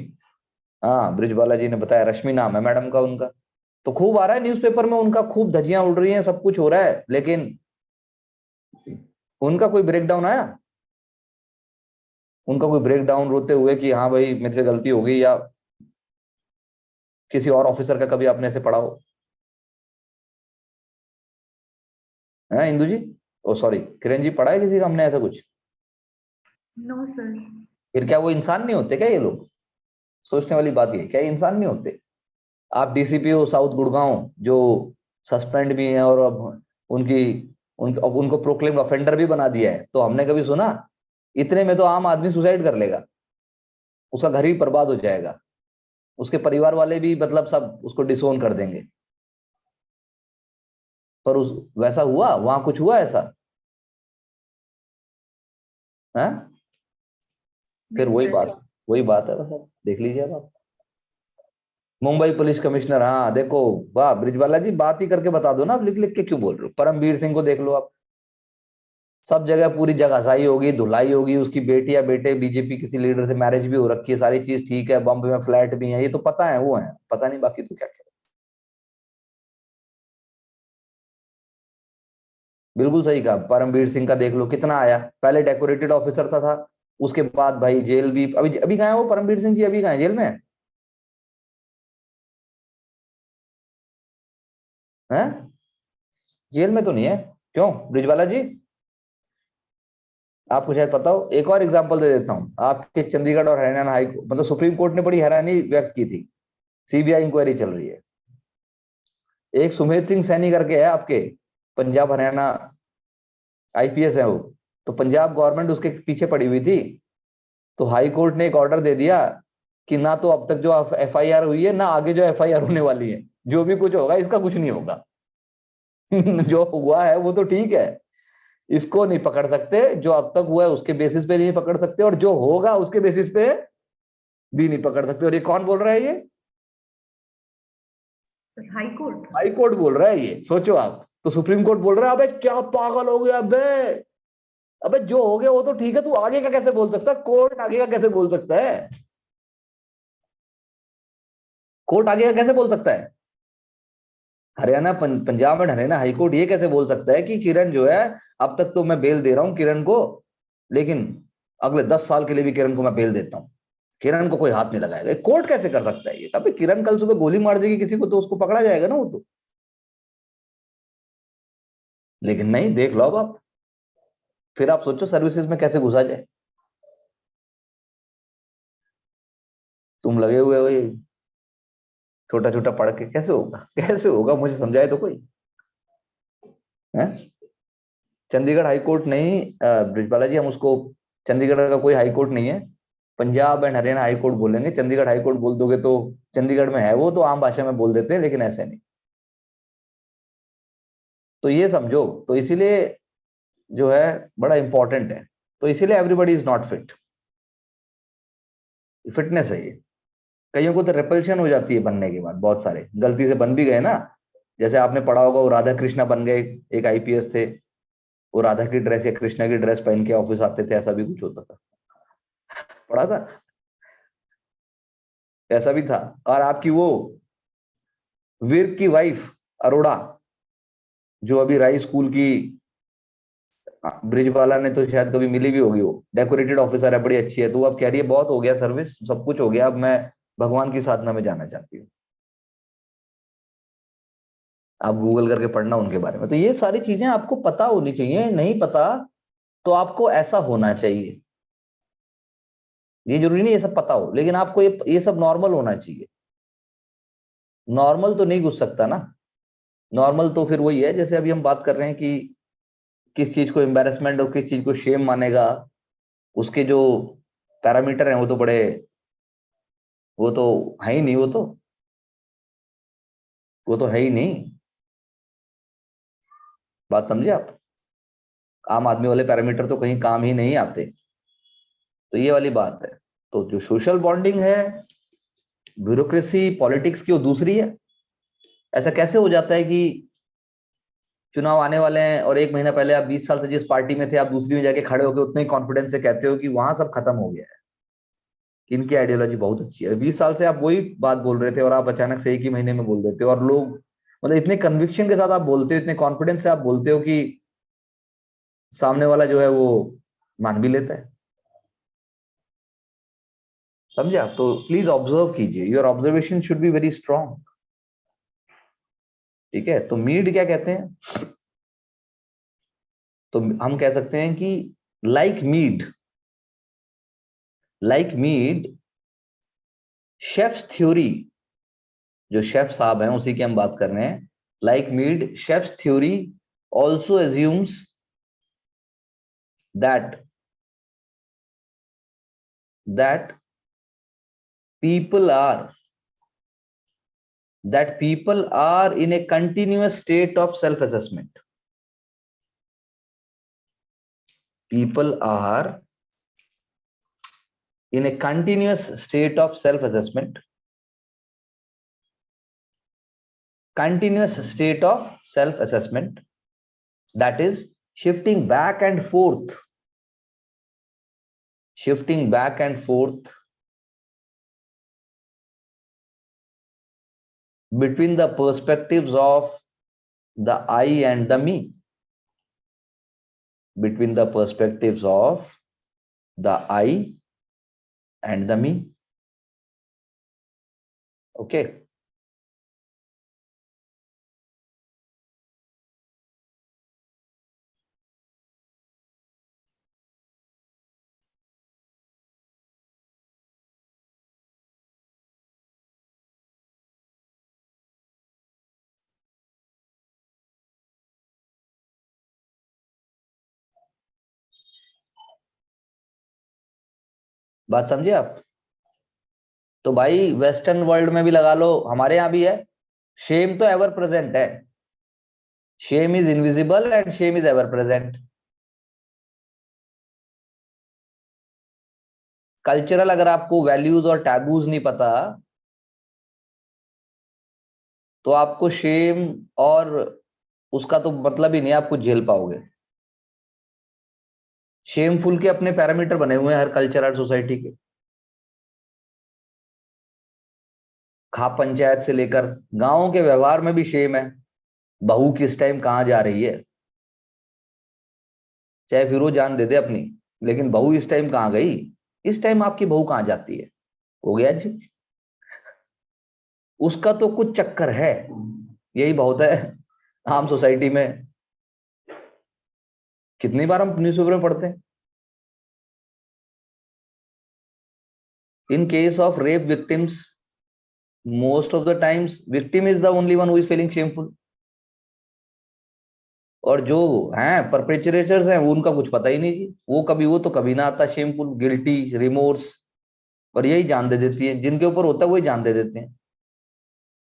S1: हाँ ब्रिजबाला जी ने बताया, रश्मि नाम है मैडम का उनका। तो खूब आ रहा है न्यूज़पेपर में उनका, खूब धज्जियां उड़ रही हैं, सब कुछ हो रहा है, लेकिन उनका कोई ब्रेकडाउन आया? उनका कोई ब्रेकडाउन रोते हुए कि हाँ भाई मेरे से गलती हो गई, या किसी और ऑफिसर का कभी आपने ऐसे पढ़ा हो? है इंदु जी, ओ सॉरी किरण जी, पढ़ा है किसी का हमने ऐसा कुछ?
S2: No sir.
S1: फिर क्या वो इंसान नहीं होते क्या ये लोग? सोचने वाली बात ये, क्या ये इंसान नहीं होते? आप डीसीपी हो साउथ गुड़गांव, जो सस्पेंड भी है और अब उनकी अब उनको प्रोक्लेम्ड ऑफेंडर भी बना दिया है, तो हमने कभी सुना? इतने में तो आम आदमी सुसाइड कर लेगा, उसका घर ही बर्बाद हो जाएगा, उसके परिवार वाले भी मतलब सब उसको डिसोन कर देंगे। पर उस वैसा हुआ वहां? कुछ हुआ ऐसा है? फिर
S2: नहीं सर।
S1: वही बात है, बस आप देख लीजिए। अब आप मुंबई पुलिस कमिश्नर, हाँ देखो, वाह ब्रिजवाला जी, बात ही करके बता दो ना, आप लिख लिख के क्यों बोल रहे हो? परमवीर सिंह को देख लो आप, सब जगह पूरी जगह घसाई होगी, धुलाई होगी, उसकी बेटी या बेटे बीजेपी किसी लीडर से मैरिज भी हो रखी है, सारी चीज ठीक है, बम्बई में फ्लैट भी है, ये तो पता है, वो है, पता नहीं बाकी तो क्या क्या। बिल्कुल सही कहा, परमवीर सिंह का देख लो कितना आया, पहले डेकोरेटेड ऑफिसर था उसके बाद भाई जेल भी, अभी अभी कहाँ है वो परमवीर सिंह जी? अभी कहाँ है? जेल में है? हैं? जेल में तो नहीं है? क्यों ब्रिजवाला जी? आपको शायद पता हो, एक और एग्जांपल दे देता हूं आपके, चंडीगढ़ और हरियाणा हाई मतलब सुप्रीम कोर्ट ने बड़ी हैरानी व्यक्त की थी, सीबीआई इंक्वायरी चल रही है। एक सुमेध सिंह सैनी करके है आपके, पंजाब हरियाणा आईपीएस है वो, तो पंजाब गवर्नमेंट उसके पीछे पड़ी हुई थी, तो हाई कोर्ट ने एक ऑर्डर दे दिया कि ना तो अब तक जो एफआईआर हुई है, ना आगे जो एफआईआर होने वाली है, जो भी कुछ होगा इसका कुछ नहीं होगा। जो हुआ है वो तो ठीक है, इसको नहीं पकड़ सकते, जो अब तक हुआ है उसके बेसिस पे नहीं पकड़ सकते, और जो होगा उसके बेसिस पे भी नहीं पकड़ सकते। और ये कौन बोल रहा है? ये
S2: हाई कोर्ट।
S1: हाई कोर्ट बोल रहा है ये, सोचो आप। तो सुप्रीम कोर्ट बोल रहा है अबे क्या पागल हो गया अबे, अबे जो हो गया वो तो ठीक है, तू आगे का कैसे बोल सकता है? कोर्ट आगे का कैसे बोल सकता है? कोर्ट आगे का कैसे बोल सकता है? हरियाणा पंजाब एंड हरियाणा हाईकोर्ट ये कैसे बोल सकता है कि किरण जो है, अब तक तो मैं बेल दे रहा हूं किरण को, लेकिन अगले 10 साल के लिए भी किरण को मैं बेल देता हूं, किरण को कोई हाथ नहीं लगाएगा। कोर्ट कैसे कर सकता है ये? अबे किरण कल सुबह गोली मार देगी किसी को तो उसको पकड़ा जाएगा ना वो तो। लेकिन नहीं, देख लो अब आप, फिर आप सोचो सर्विसेज में कैसे घुसा जाए। तुम लगे हुए हो ये छोटा छोटा पढ़ के, कैसे होगा, कैसे होगा, मुझे समझाए तो कोई है। चंडीगढ़ हाईकोर्ट नहीं ब्रिजबाला जी, हम उसको, चंडीगढ़ का कोई हाईकोर्ट नहीं है, पंजाब एंड हरियाणा हाईकोर्ट बोलेंगे। चंडीगढ़ हाईकोर्ट बोल दोगे तो चंडीगढ़ में है वो, तो आम भाषा में बोल देते हैं, लेकिन ऐसे नहीं। तो ये समझो, तो इसीलिए जो है बड़ा इंपॉर्टेंट है। तो इसीलिए everybody is not fit, fitness है ये। कईयों को तो रिपल्शन हो जाती है बनने के बाद, बहुत सारे गलती से बन भी गए ना। जैसे आपने पढ़ा होगा, वो राधा कृष्णा बन गए, एक आईपीएस थे, वो राधा की ड्रेस या कृष्णा की ड्रेस पहन के ऑफिस आते थे, ऐसा भी कुछ होता था, पढ़ा था, ऐसा भी था। और आपकी वो विर्क की वाइफ अरोड़ा, जो अभी राई स्कूल की, ब्रिजबाला ने तो शायद कभी मिली भी होगी, वो डेकोरेटेड ऑफिसर है, बड़ी अच्छी है। तो वो अब कह रही है बहुत हो गया सर्विस, सब कुछ हो गया, अब मैं भगवान की साधना में जाना चाहती हूँ। आप गूगल करके पढ़ना उनके बारे में। तो ये सारी चीजें आपको पता होनी चाहिए, नहीं पता तो आपको ऐसा होना चाहिए। ये जरूरी नहीं ये सब पता हो, लेकिन आपको ये सब नॉर्मल होना चाहिए। नॉर्मल तो नहीं घुस सकता ना। नॉर्मल तो फिर वही है, जैसे अभी हम बात कर रहे हैं कि किस चीज को एम्बैरेसमेंट और किस चीज को शेम मानेगा, उसके जो पैरामीटर हैं वो तो बड़े, वो तो है ही नहीं, वो तो है ही नहीं। बात समझे आप? आम आदमी वाले पैरामीटर तो कहीं काम ही नहीं आते। तो ये वाली बात है। तो जो सोशल बॉन्डिंग है, ब्यूरोक्रेसी पॉलिटिक्स की, वो दूसरी है। ऐसा कैसे हो जाता है कि चुनाव आने वाले हैं और 1 महीना पहले आप 20 साल से जिस पार्टी में थे, आप दूसरी में जाके खड़े होकर उतने ही कॉन्फिडेंस से कहते हो कि वहां सब खत्म हो गया है, कि इनकी आइडियोलॉजी बहुत अच्छी है। 20 साल से आप वही बात बोल रहे थे और आप अचानक से 1 ही महीने में बोल देते हो, और लोग मतलब इतने कन्विक्शन के साथ आप बोलते हो, इतने कॉन्फिडेंस से आप बोलते हो कि सामने वाला जो है वो मान भी लेता है। समझे आप? तो प्लीज ऑब्जर्व कीजिए, your observation should be very strong. ठीक है? तो मीड क्या कहते हैं? तो हम कह सकते हैं कि लाइक मीड शेफ्स थ्योरी, जो शेफ साहब हैं उसी की हम बात कर रहे हैं। Like Mead Scheff's theory also assumes that people are in a continuous state of self assessment. People are in a continuous state of self assessment. Continuous state of self assessment, that is shifting back and forth between the perspectives of the I and the me. Between the perspectives of the I and the me. Okay. बात समझे आप? तो भाई वेस्टर्न वर्ल्ड में भी लगा लो, हमारे यहां भी है। शेम तो एवर प्रेजेंट है। Shame is invisible and Shem is ever present. Cultural अगर आपको वैल्यूज और टैबूज नहीं पता, तो आपको शेम और उसका तो मतलब ही नहीं, आप कुछ झेल पाओगे। शेमफुल के अपने पैरामीटर बने हुए हैं हर कल्चर, हर सोसाइटी के। खाप पंचायत से लेकर गांवों के व्यवहार में भी शेम है। बहू किस टाइम कहाँ जा रही है, चाहे फिर वो जान दे दे अपनी, लेकिन बहू इस टाइम कहाँ गई, इस टाइम आपकी बहू कहाँ जाती है, हो गया जी। उसका तो कुछ चक्कर है, यही बहुत है आम सोसाइटी में। कितनी बार हम न्यूज़पेपर में पढ़ते हैं, in case of rape victims most of the times victim is the only one who is feeling shameful, और जो हैं परपेचरेटर्स हैं उनका कुछ पता ही नहीं जी, वो तो कभी ना आता शेमफुल, गिल्टी, रिमोर्स, और यही जान दे देती है, जिनके ऊपर होता है वही जान दे देते हैं।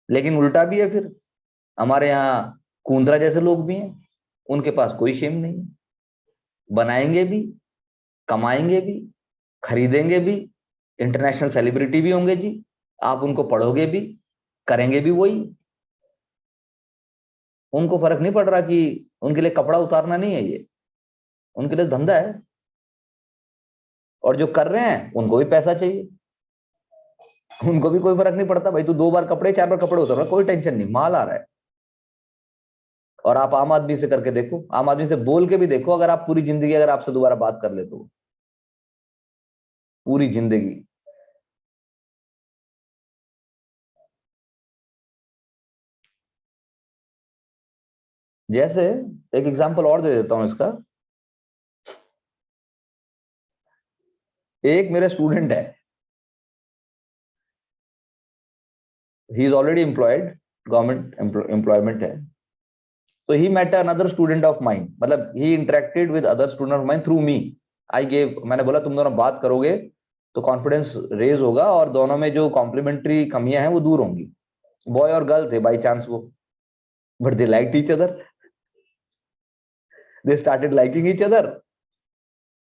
S1: लेकिन उल्टा भी है, फिर हमारे यहाँ कुंद्रा जैसे लोग भी हैं, उनके पास कोई शेम नहीं है, बनाएंगे भी, कमाएंगे भी, खरीदेंगे भी, इंटरनेशनल सेलिब्रिटी भी होंगे जी, आप उनको पढ़ोगे भी, करेंगे भी वही, उनको फर्क नहीं पड़ रहा कि उनके लिए कपड़ा उतारना नहीं है, ये उनके लिए धंधा है, और जो कर रहे हैं उनको भी पैसा चाहिए, उनको भी कोई फर्क नहीं पड़ता, भाई तू 2 बार कपड़े 4 बार कपड़े उतार रहा, कोई टेंशन नहीं, माल आ रहा है। और आप आम आदमी से करके देखो, आम आदमी से बोल के भी देखो, अगर आप पूरी जिंदगी अगर आपसे दोबारा बात कर ले तो पूरी जिंदगी। जैसे एक एग्जांपल और दे देता हूं इसका, एक मेरे स्टूडेंट है, he is already employed, government employment है, so he met another student of mine, मतलब he interacted with other student of mine through me, I gave, मैंने बोला तुम दोनों बात करोगे तो कॉन्फिडेंस रेज होगा और दोनों में जो कॉम्प्लीमेंट्री कमियां हैं वो दूर होंगी। बॉय और गर्ल थे बाय चांस वो, but they liked each other, they started liking each other.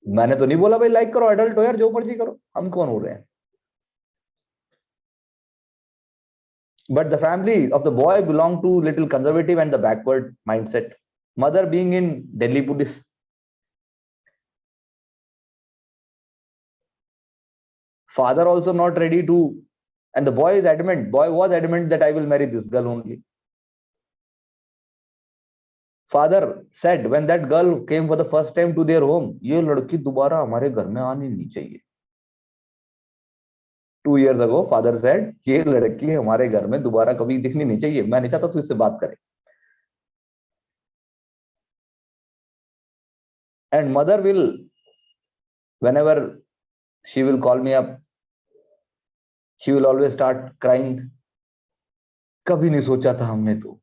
S1: मैंने तो नहीं बोला भाई लाइक करो, अडल्ट हो यार, जो मर्जी करो, हम कौन हो रहे हैं। But the family of the boy belonged to little conservative and the backward mindset. Mother being in Delhi police. Father also not ready to, and the boy is adamant, boy was adamant that I will marry this girl only. Father said when that girl came for the first time to their home, ये लड़की दोबारा हमारे घर में आनी नहीं चाहिए। 2 years ago, father said, ये लड़की हमारे घर में दोबारा कभी दिखनी नहीं चाहिए, मैं नहीं चाहता तू इससे बात करे। And mother will, whenever she will call me up, she will always start crying. कभी नहीं सोचा था हमने तो,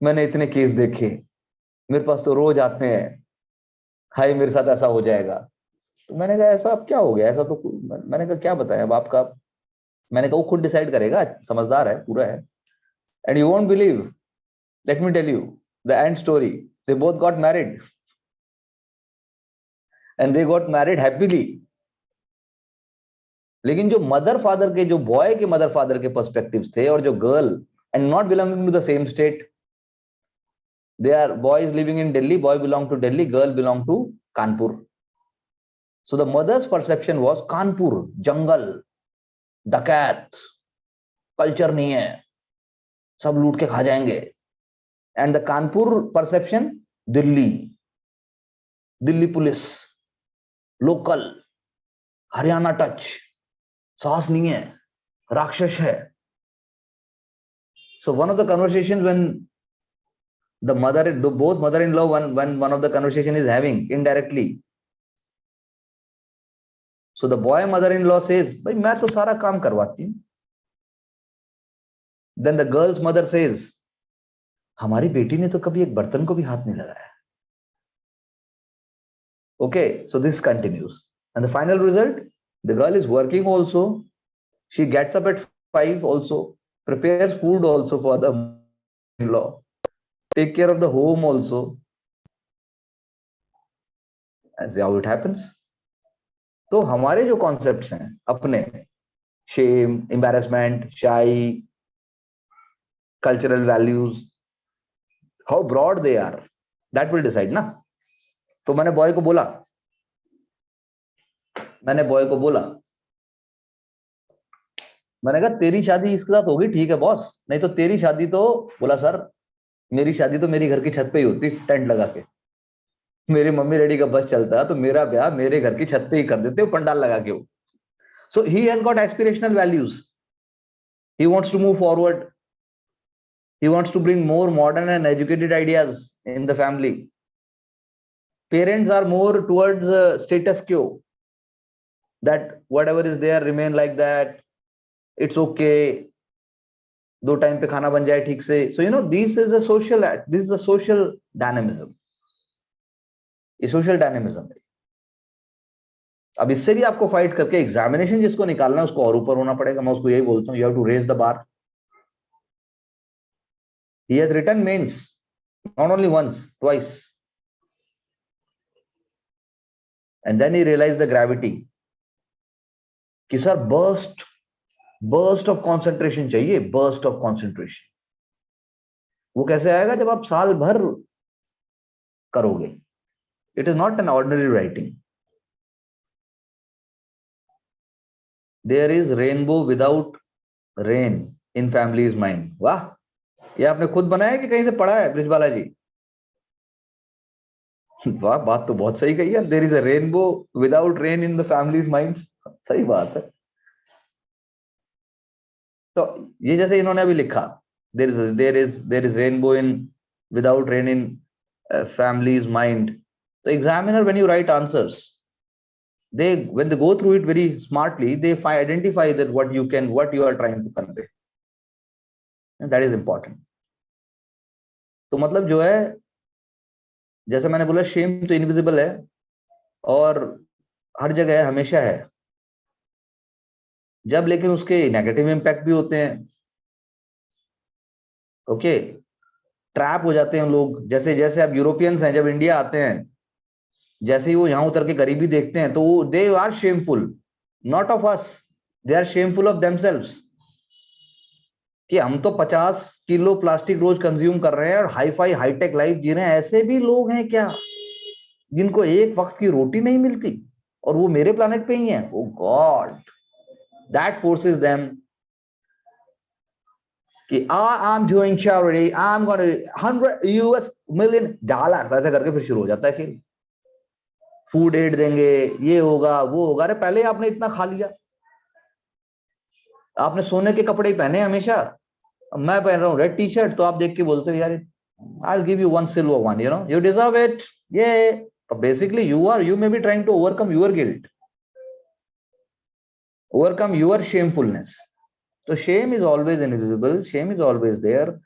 S1: मैंने इतने केस देखे, मेरे पास तो रोज आते हैं, हाय मेरे साथ ऐसा हो जाएगा। तो मैंने कहा ऐसा अब क्या हो गया, ऐसा तो मैंने कहा क्या बताएं अब आपका, मैंने कहा वो खुद डिसाइड करेगा, समझदार है पूरा है। And you won't believe, let me tell you the end story, they both got married and they got married happily. लेकिन जो मदर फादर के, जो बॉय के मदर फादर के पर्सपेक्टिव्स थे, और जो girl, and not belonging to the same state, they are, boy is living in Delhi, boy belong to Delhi, girl belong to Kanpur. So the mother's perception was Kanpur, jungle, डकैत, कल्चर नहीं है, सब लूट के खा जाएंगे। And the Kanpur perception, Delhi, Delhi police, local, Haryana touch, साहस नहीं है, राक्षस है। So one of the conversations when the mother, both mother-in-law, one of the conversation is having indirectly, so the boy mother-in-law says, भाई मैं तो सारा काम करवाती हूँ। Then the girl's mother says, हमारी बेटी ने तो कभी एक बर्तन को भी हाथ नहीं लगाया। Okay, so this continues, and the final result, the girl is working also, she gets up at 5 also, prepares food also for the in-law, take care of the home also, and see how it happens. तो हमारे जो कॉन्सेप्ट्स हैं अपने, shame, embarrassment, shy, cultural values, how broad they are, that will decide ना। तो मैंने बॉय को बोला, मैंने कहा तेरी शादी इसके साथ होगी ठीक है बॉस, नहीं तो तेरी शादी तो, बोला सर मेरी शादी तो मेरी घर की छत पे ही होती, टेंट लगा के। मेरी मम्मी डैडी का बस चलता है तो मेरा ब्याह मेरे घर की छत पे ही कर देते हो, पंडाल लगा के हो। So he has got aspirational values, he wants to move forward, he wants to bring more modern and educated ideas in the family. Parents are more towards status quo, that whatever is there remain like that, it's okay, दो टाइम पे खाना बन जाए ठीक से. So you know, this is a social dynamism. ये social dynamism है. अब इससे भी आपको फाइट करके एग्जामिनेशन जिसको निकालना है उसको और ऊपर होना पड़ेगा. मैं उसको यही बोलता हूँ, you have to raise the bar. He has written mains not only once, twice, and then he realized the gravity कि सर burst of concentration चाहिए, burst of concentration. वो कैसे आएगा जब आप साल भर करोगे. It is not an ordinary writing. There is rainbow without rain in family's mind. वाह, ये आपने खुद बनाया कि कहीं से पढ़ा है ब्रिजबाला जी? वाह, बात तो बहुत सही कही है. There is a rainbow without rain in the family's minds. सही बात है. तो ये जैसे इन्होंने अभी लिखा, there is rainbow in without rain in family's mind. So examiner, when you write answers, when they go through it very smartly, they identify that what you are trying to convey, and that is important. तो मतलब जो है, जैसे मैंने बोला, शेम तो इनविजिबल है और हर जगह है, हमेशा है. जब लेकिन उसके नेगेटिव इम्पैक्ट भी होते हैं. ओके, ट्रैप हो जाते हैं लोग. जैसे जैसे अब यूरोपियंस हैं, जब इंडिया आते हैं, जैसे ही वो यहाँ उतर के गरीबी देखते हैं तो they are shameful, not of us, they are shameful of themselves, कि हम तो 50 किलो प्लास्टिक रोज कंज्यूम कर रहे हैं और हाई फाई हाईटेक लाइफ जी रहे हैं. ऐसे भी लोग हैं क्या जिनको एक वक्त की रोटी नहीं मिलती और वो मेरे प्लानेट पे ही हैं? ओ गॉड, दैट फोर्सेस देम कि I am doing charity, I am gonna $100 million, ऐसे करके फिर शुरू हो जाता है खेल. फूड एड देंगे, ये होगा वो होगा. अरे पहले आपने इतना खा लिया, आपने सोने के कपड़े ही पहने हमेशा. मैं पहन रहा हूँ रेड टी शर्ट, तो आप देख के बोलते हो यार, I will give you one silver one, you deserve it. Yeah, basically you may be trying to overcome your guilt, overcome your shamefulness. So shame is always invisible, shame is always there.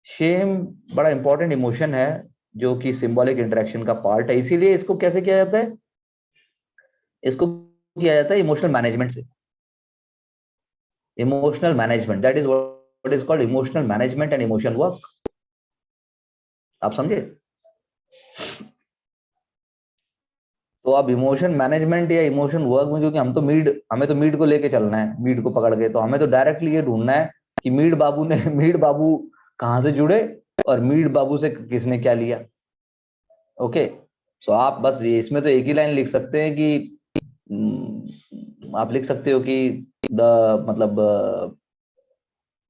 S1: shame बड़ा इंपॉर्टेंट इमोशन है जो कि सिंबॉलिक इंटरेक्शन का पार्ट है. इसीलिए इसको कैसे किया जाता है? इसको किया जाता है इमोशनल मैनेजमेंट से. Emotional management, that is what is called emotional management and emotion work. आप समझे? तो आप इमोशन मैनेजमेंट या इमोशन वर्क में, क्योंकि हमें तो मीड को लेके चलना है, मीड को पकड़ के, तो हमें तो डायरेक्टली ये ढूंढना है कि मीड बाबू कहां से जुड़े और मीड बाबू से किसने क्या लिया. ओके, सो आप बस इसमें तो एक ही लाइन लिख सकते हैं कि आप लिख सकते हो कि द मतलब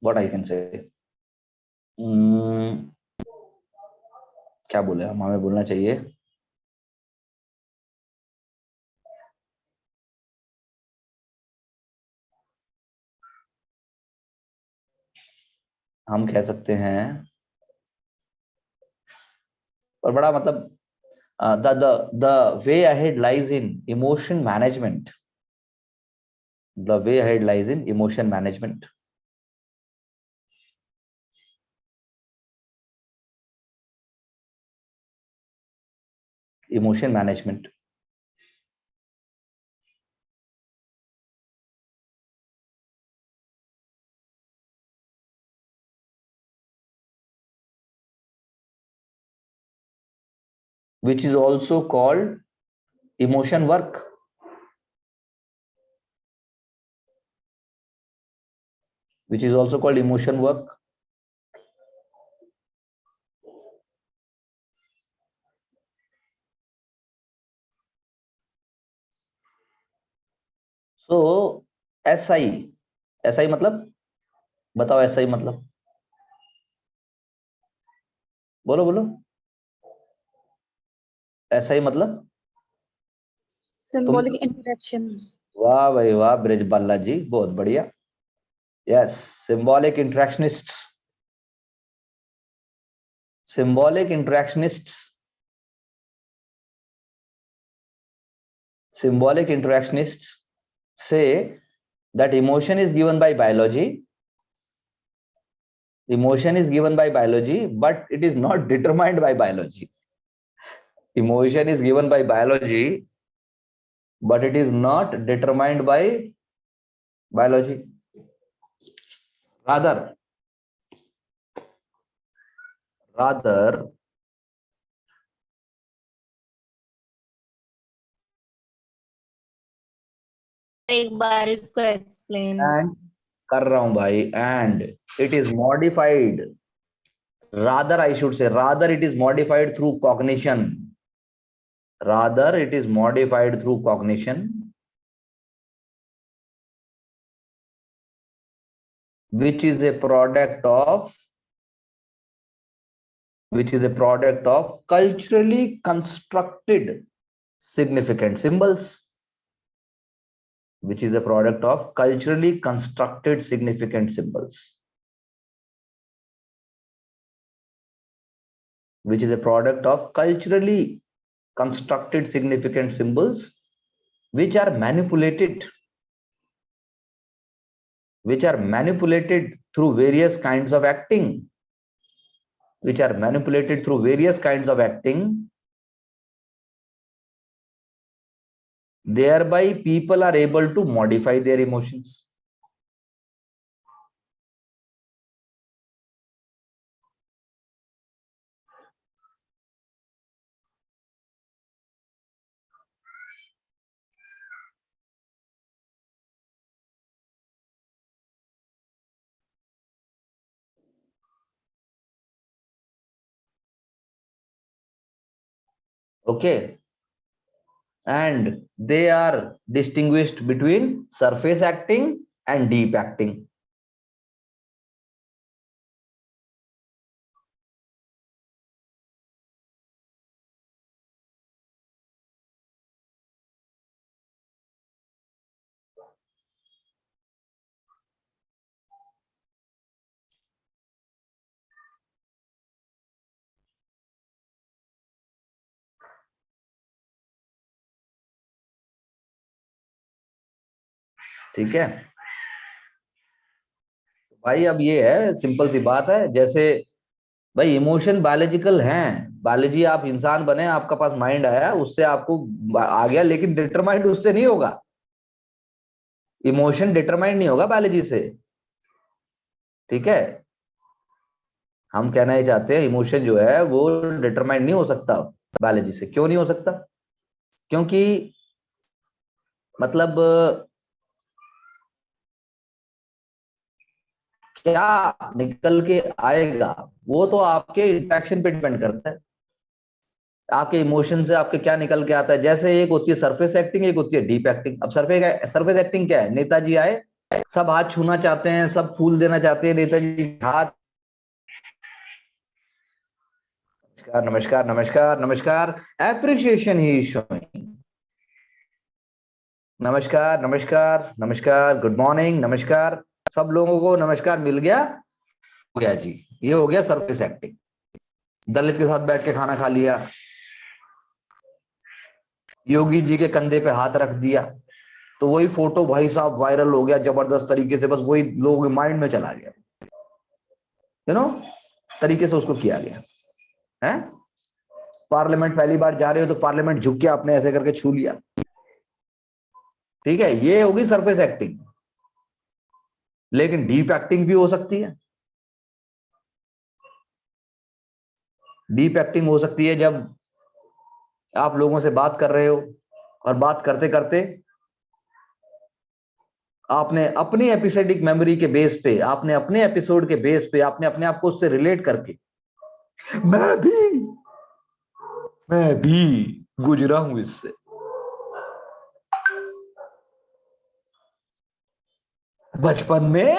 S1: व्हाट आई कैन से, क्या बोले हम, हमें बोलना चाहिए हम कह सकते हैं, और बड़ा मतलब the way ahead lies in emotion management. The way ahead lies in emotion management. Emotion management. Which is also called emotion work. Which is also called emotion work. So SI मतलब बताओ, SI मतलब बोलो बोलो, ऐसा ही मतलब?
S5: Symbolic interaction.
S1: वाह भाई वाह ब्रिजबाला जी, बहुत बढ़िया। Yes, symbolic interactionists, symbolic interactionists, symbolic interactionists say that emotion is given by biology, emotion is given by biology, but it is not determined by biology. Emotion is given by biology, but it is not determined by biology. Rather
S5: एक बार इसको एक्सप्लेन।
S1: and कर रहा हूं भाई, and it is modified, rather I should say, rather it is modified through cognition, rather it is modified through cognition, which is a product of culturally constructed significant symbols, which is a product of culturally constructed significant symbols, which is a product of culturally constructed significant symbols, which are manipulated through various kinds of acting, thereby people are able to modify their emotions. Okay, and they are distinguished between surface acting and deep acting. ठीक है भाई, अब ये है, सिंपल सी बात है, जैसे भाई इमोशन बायोलॉजिकल हैं, बायोलॉजी, आप इंसान बने, आपका पास माइंड आया, उससे आपको आ गया, लेकिन डिटरमाइंड उससे नहीं होगा, इमोशन डिटरमाइंड नहीं होगा बायोलॉजी से। ठीक है, हम कहना ही चाहते हैं इमोशन जो है वो डिटरमाइंड नहीं हो सकता बायोलॉजी से। क्यों नहीं हो सकता? क्योंकि मतलब क्या निकल के आएगा वो तो आपके इंटरेक्शन पे डिपेंड करता है, आपके इमोशन से आपके क्या निकल के आता है। जैसे एक होती है सरफेस एक्टिंग, एक होती है डीप एक्टिंग। अब सरफेस एक्टिंग क्या है? नेताजी आए, सब हाथ छूना चाहते हैं, सब फूल देना चाहते हैं नेताजी हाथ, नमस्कार नमस्कार नमस्कार, एप्रिसिएशन ही शोइंग, नमस्कार नमस्कार नमस्कार, गुड मॉर्निंग, नमस्कार, सब लोगों को नमस्कार मिल गया, हो गया जी, ये हो गया सरफेस एक्टिंग। दलित के साथ बैठ के खाना खा लिया, योगी जी के कंधे पे हाथ रख दिया, तो वही फोटो भाई साहब वायरल हो गया जबरदस्त तरीके से, बस वही लोगों के माइंड में चला गया, तरीके से उसको किया गया है। पार्लियामेंट पहली बार जा रहे हो तो पार्लियामेंट झुक के आपने ऐसे करके छू लिया। ठीक है, ये होगी सरफेस एक्टिंग। लेकिन डीप एक्टिंग भी हो सकती है। डीप एक्टिंग हो सकती है जब आप लोगों से बात कर रहे हो और बात करते करते आपने अपनी एपिसोडिक मेमोरी के बेस पे, आपने अपने एपिसोड के बेस पे, आपने अपने आप को उससे रिलेट करके, मैं भी गुजरा हूं इससे, बचपन में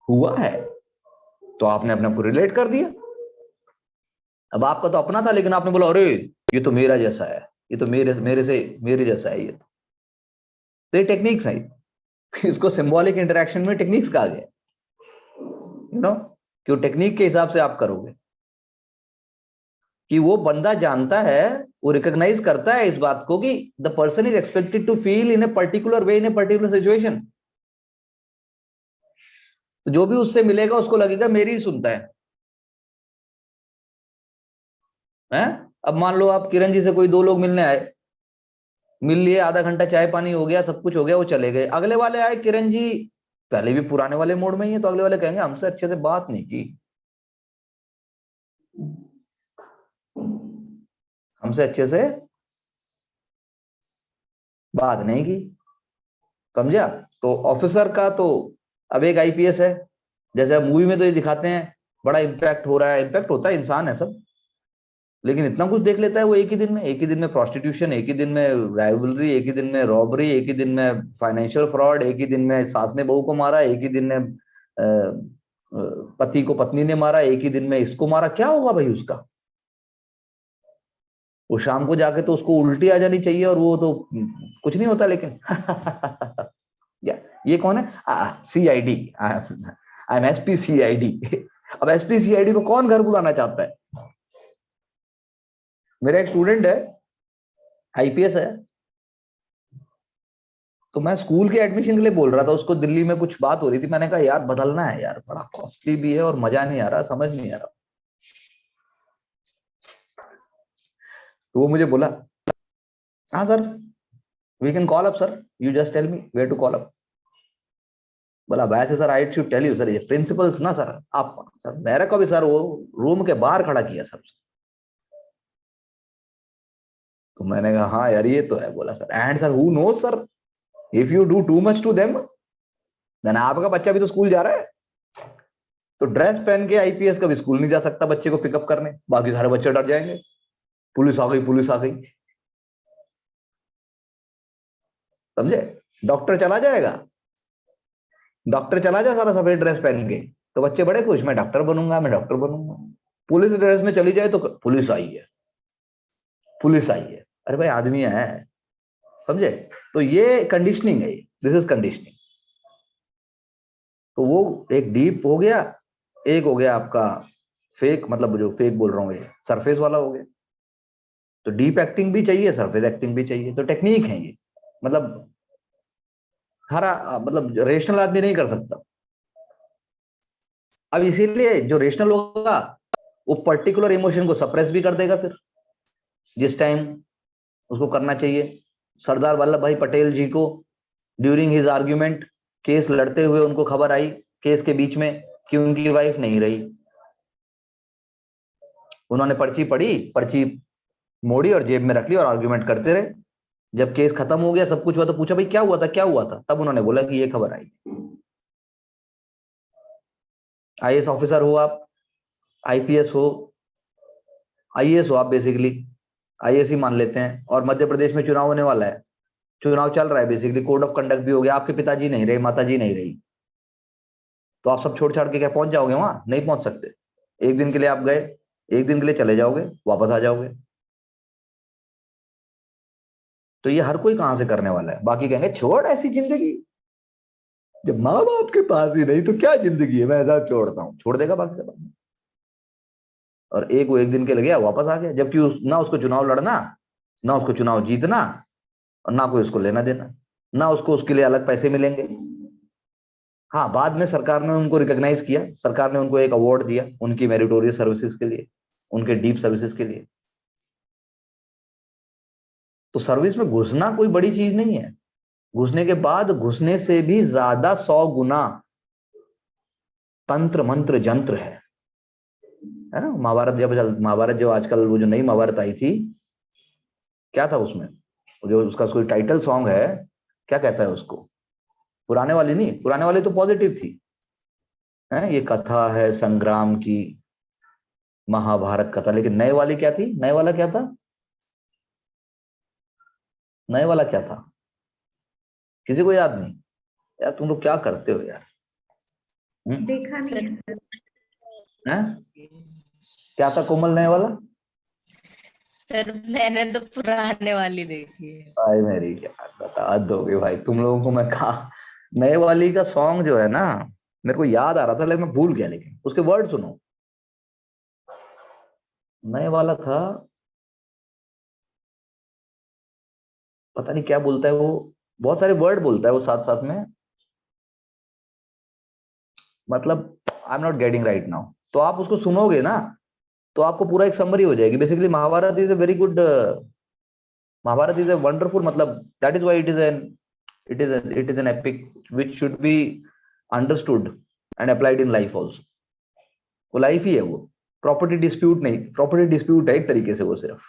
S1: हुआ है, तो आपने अपने आप को रिलेट कर दिया। अब आपका तो अपना था, लेकिन आपने बोला अरे ये तो मेरा जैसा है, ये तो मेरे जैसा है ये तो ये टेक्निक्स है। इसको सिंबॉलिक इंटरेक्शन में टेक्निक्स कहा गया, यू नो, कि वो टेक्निक के हिसाब से आप करोगे, कि वो बंदा जानता है, वो रिकॉग्नाइज करता है इस बात को कि the person is expected to feel in a particular way in a particular situation. तो जो भी उससे मिलेगा उसको लगेगा मेरी ही सुनता है। अब मान लो आप किरण जी से कोई 2 लोग मिलने आए, मिल लिए, आधा घंटा चाय पानी हो गया, सब कुछ हो गया, वो चले गए। अगले वाले आए, किरण जी पहले भी पुराने वाले मोड में ही है, तो अगले वाले कहेंगे हमसे अच्छे से बात नहीं की, हमसे अच्छे से बात नहीं की, समझा? तो ऑफिसर का तो अब एक आईपीएस है, जैसे मूवी में तो ये दिखाते हैं बड़ा इंपैक्ट हो रहा है, इंपैक्ट होता है, इंसान है सब, लेकिन इतना कुछ देख लेता है वो एक ही दिन में प्रोस्टिट्यूशन, एक ही दिन में राइवलरी, एक ही दिन में रॉबरी, एक ही दिन में फाइनेंशियल फ्रॉड, एक ही दिन में सास ने बहू को मारा, एक ही दिन में पति को पत्नी ने मारा, एक ही दिन में इसको मारा। क्या होगा भाई उसका? वो शाम को जाके तो उसको उल्टी आ जानी चाहिए, और वो तो कुछ नहीं होता। लेकिन ये कौन है? CID, I am SP CID. अब एसपी सीआईडी को कौन घर बुलाना चाहता है? मेरा एक स्टूडेंट है, आईपीएस है, तो मैं स्कूल के एडमिशन के लिए बोल रहा था उसको, दिल्ली में कुछ बात हो रही थी, मैंने कहा यार बदलना है यार, बड़ा कॉस्टली भी है और मजा नहीं आ रहा, समझ नहीं आ रहा। तो वो मुझे बोला हाँ sir, we can call up sir, you just tell me where to call up. बोला वैसे sir I should tell you sir, ये प्रिंसिपल्स ना सर, आप सर, मेरे को भी सर वो रूम के बाहर खड़ा किया सर। तो मैंने कहा हाँ यार ये तो है। बोला sir and sir who knows sir, if you do too much to them, then आपका बच्चा भी तो स्कूल जा रहा है, तो ड्रेस पहन के आईपीएस कभी स्कूल नहीं जा सकता बच्चे को पिकअप करने, बाकी सारे बच्चे डर जाएंगे, पुलिस आ गई, पुलिस आ गई, समझे? डॉक्टर चला जाएगा, डॉक्टर चला जाए सारा सफेद ड्रेस पहन के, तो बच्चे बड़े खुश, मैं डॉक्टर बनूंगा, मैं डॉक्टर बनूंगा। पुलिस ड्रेस में चली जाए तो पुलिस आई है, पुलिस आई है, अरे भाई आदमी है, समझे? तो ये कंडीशनिंग है, दिस इज कंडीशनिंग। तो वो एक डीप हो गया, एक हो गया आपका फेक, मतलब जो फेक बोल रहा हूँ ये सरफेस वाला हो गया। तो डीप एक्टिंग भी चाहिए, सरफेस एक्टिंग भी चाहिए, तो टेक्निक है ये, मतलब हर मतलब रेशनल आदमी नहीं कर सकता। अब इसीलिए जो रेशनल होगा वो पर्टिकुलर इमोशन को सप्रेस भी कर देगा, फिर जिस टाइम उसको करना चाहिए। सरदार वल्लभ भाई पटेल जी को ड्यूरिंग हिज आर्ग्यूमेंट, केस लड़ते हुए उनको खबर आई केस के बीच में कि उनकी वाइफ नहीं रही, उन्होंने पर्ची पढ़ी, पर्ची मोड़ी और जेब में रख ली और आर्ग्यूमेंट करते रहे। जब केस खत्म हो गया, सब कुछ हुआ, तो पूछा भाई क्या हुआ था, क्या हुआ था? तब उन्होंने बोला कि ये खबर आई। आईएएस ऑफिसर हो आप, आईपीएस हो, आईएएस हो आप, बेसिकली आईएएस ही मान लेते हैं, और मध्य प्रदेश में चुनाव होने वाला है, चुनाव चल रहा है, बेसिकली कोड ऑफ कंडक्ट भी हो गया, आपके पिताजी नहीं रहे, माताजी नहीं रही, तो आप सब छोड़ छाड़ के क्या पहुंच जाओगे वहां? नहीं पहुंच सकते। एक दिन के लिए आप गए, एक दिन के लिए चले जाओगे, वापस आ जाओगे। तो ये हर कोई कहां से करने वाला है? बाकी कहेंगे छोड़ ऐसी जिंदगी, जब माँ बाप के पास ही नहीं तो क्या जिंदगी है, मैं ऐसा छोड़ता हूँ, छोड़ देगा बाकी सब। और एक वो एक दिन के लिए गया, वापस आ गया, जबकि ना उसको चुनाव लड़ना, ना उसको चुनाव जीतना, और ना कोई उसको लेना देना, ना उसको उसके लिए अलग पैसे मिलेंगे। हाँ, बाद में सरकार ने उनको रिकॉग्नाइज किया, सरकार ने उनको एक अवार्ड दिया उनकी मेरिटोरियस सर्विसेज के लिए, उनके डीप सर्विसेज के लिए। तो सर्विस में घुसना कोई बड़ी चीज नहीं है, घुसने के बाद घुसने से भी ज्यादा 100 गुना तंत्र मंत्र जंत्र है ना? महाभारत जो आजकल वो जो नई महाभारत आई थी, क्या था उसमें, जो उसका कोई टाइटल सॉन्ग है, क्या कहता है उसको? पुराने वाली नहीं, पुराने वाली तो पॉजिटिव थी, है ये कथा है संग्राम की, महाभारत कथा, लेकिन नए वाली क्या थी? नए वाला क्या था? नए वाला क्या था? किसी को याद नहीं? यार तुम लोग क्या करते हो यार?
S2: देखा नहीं है।
S1: हैं? क्या था कोमल नए वाला?
S4: सर मैंने तो पुराने वाली देखी है।
S1: भाई मेरी क्या बता दोगे भाई तुम लोगों को, मैं कहा नए वाली का सॉन्ग जो है ना, मेरे को याद आ रहा था लेकिन मैं भूल गया, लेकिन उसके वर्ड सुनो। नए वाला था, पता नहीं क्या बोलता है वो, बहुत सारे वर्ड बोलता है वो साथ साथ में, मतलब I am not getting right now. तो आप उसको सुनोगे ना तो आपको पूरा एक समरी हो जाएगी। Basically Mahabharat is a very good, Mahabharat is a wonderful, मतलब that is why it is an epic which should be understood and applied in life also. वो लाइफ ही है वो, प्रॉपर्टी डिस्प्यूट नहीं, प्रॉपर्टी डिस्प्यूट है एक तरीके से वो सिर्फ,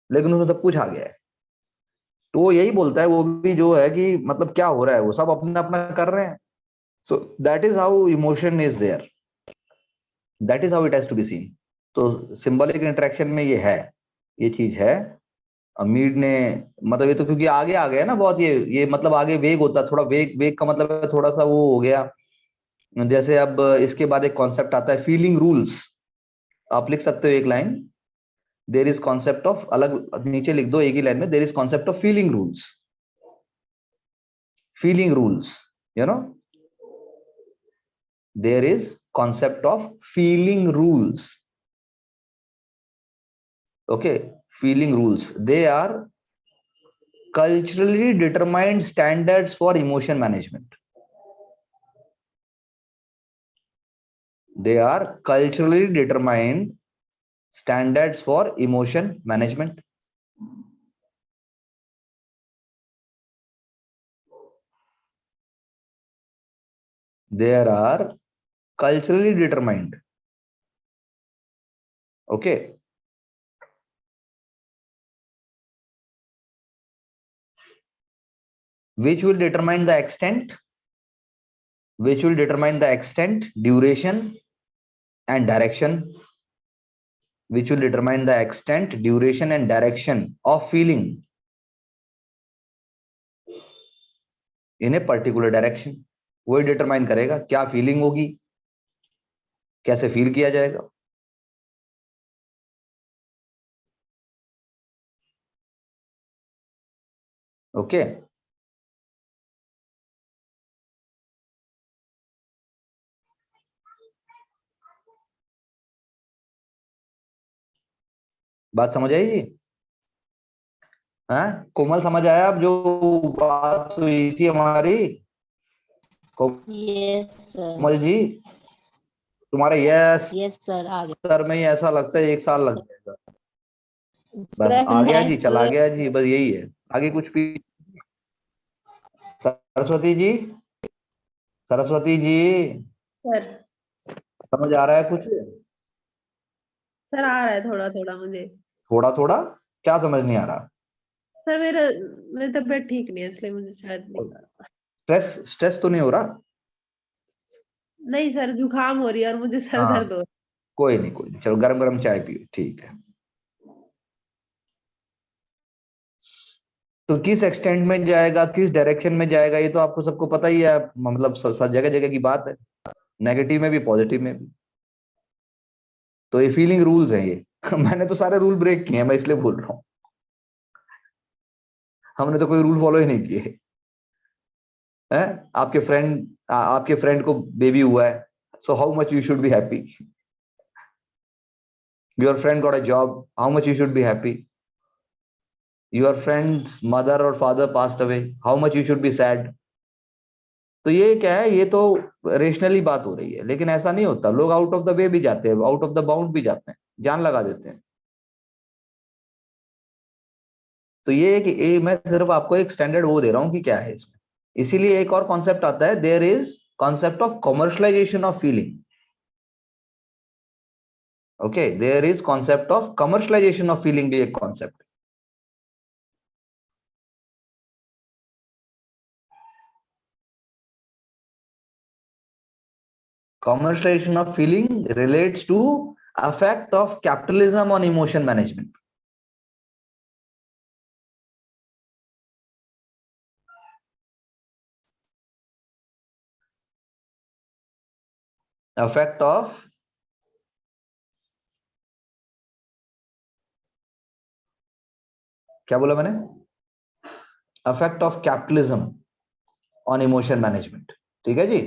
S1: लेकिन उसमें सब कुछ आ गया है। तो वो यही बोलता है वो भी जो है कि मतलब क्या हो रहा है, वो सब अपना अपना कर रहे हैं। So that is how emotion is there, that is how it has to be seen. तो सिंबॉलिक इंटरेक्शन में ये है, ये चीज है। मीड ने मतलब ये तो क्योंकि आगे आ गया ना बहुत, ये मतलब आगे वेग होता है थोड़ा, वेग वेग का मतलब है थोड़ा सा वो हो गया। जैसे अब इसके बाद एक कॉन्सेप्ट आता है फीलिंग रूल्स, आप लिख सकते हो एक line, there is concept of, अलग नीचे लिख दो एक ही लाइन में, there is concept of feeling rules, feeling rules, you know, there is concept of feeling rules. Okay, feeling rules, they are culturally determined standards for emotion management. They are culturally determined standards for emotion management. There are culturally determined. Okay. Which will determine the extent, duration, and direction. Which will determine the extent, duration, and direction of feeling in a particular direction. वही डिटरमाइन करेगा क्या फीलिंग होगी, कैसे फील किया जाएगा। ओके, बात समझ आई जी? हाँ कोमल, समझ आया अब जो बात हुई थी हमारी?
S5: Yes sir.
S1: कोमल जी, तुम्हारा यस
S5: यस सर, आ गया
S1: सर में ही ऐसा लगता है 1 साल लग जाएगा। बस
S5: सर।
S1: आ गया
S5: मैं
S1: जी, चला गया जी, बस यही है, आगे कुछ भी। सरस्वती जी, सरस्वती जी,
S3: सर
S1: समझ आ रहा है कुछ?
S3: सर आ रहा है थोड़ा थोड़ा मुझे।
S1: थोड़ा थोड़ा क्या समझ नहीं आ रहा?
S3: सर मेरी तबीयत ठीक नहीं है इसलिए मुझे शायद नहीं आ रहा।
S1: स्ट्रेस, स्ट्रेस तो नहीं हो रहा?
S3: नहीं सर, जुकाम हो रही है और मुझे सर
S1: हाँ,
S3: दर्द हो रहा
S1: कोई नहीं कोई नहीं, चलो गरम गरम चाय पियो, ठीक है। तो किस एक्सटेंट में जाएगा, किस डायरेक्शन में जाएगा, ये तो आपको सबको पता ही है, मतलब सब जगह जगह की बात है, नेगेटिव में भी पॉजिटिव में भी। तो ये फीलिंग रूल्स हैं ये मैंने तो सारे रूल ब्रेक किए हैं, मैं इसलिए बोल रहा हूँ, हमने तो कोई रूल फॉलो ही नहीं किए हैं। आपके फ्रेंड को बेबी हुआ है, so how much you should be happy. Your friend got a job, how much you should be happy. Your friend's mother और father passed away, how much you should be sad. तो ये क्या है, ये तो रेशनली बात हो रही है, लेकिन ऐसा नहीं होता, लोग आउट ऑफ द वे भी जाते हैं, आउट ऑफ द बाउंड भी जाते हैं, जान लगा देते हैं। तो ये है कि मैं सिर्फ आपको एक स्टैंडर्ड वो दे रहा हूं कि क्या है इसमें। इसीलिए एक और कॉन्सेप्ट आता है, there is concept of commercialisation of feeling. Okay, there is concept of commercialisation of feeling भी एक concept. Commercialization of feeling relates to effect of capitalism on emotion management. Effect of क्या बोला मैंने? Effect of capitalism on emotion management. ठीक है जी।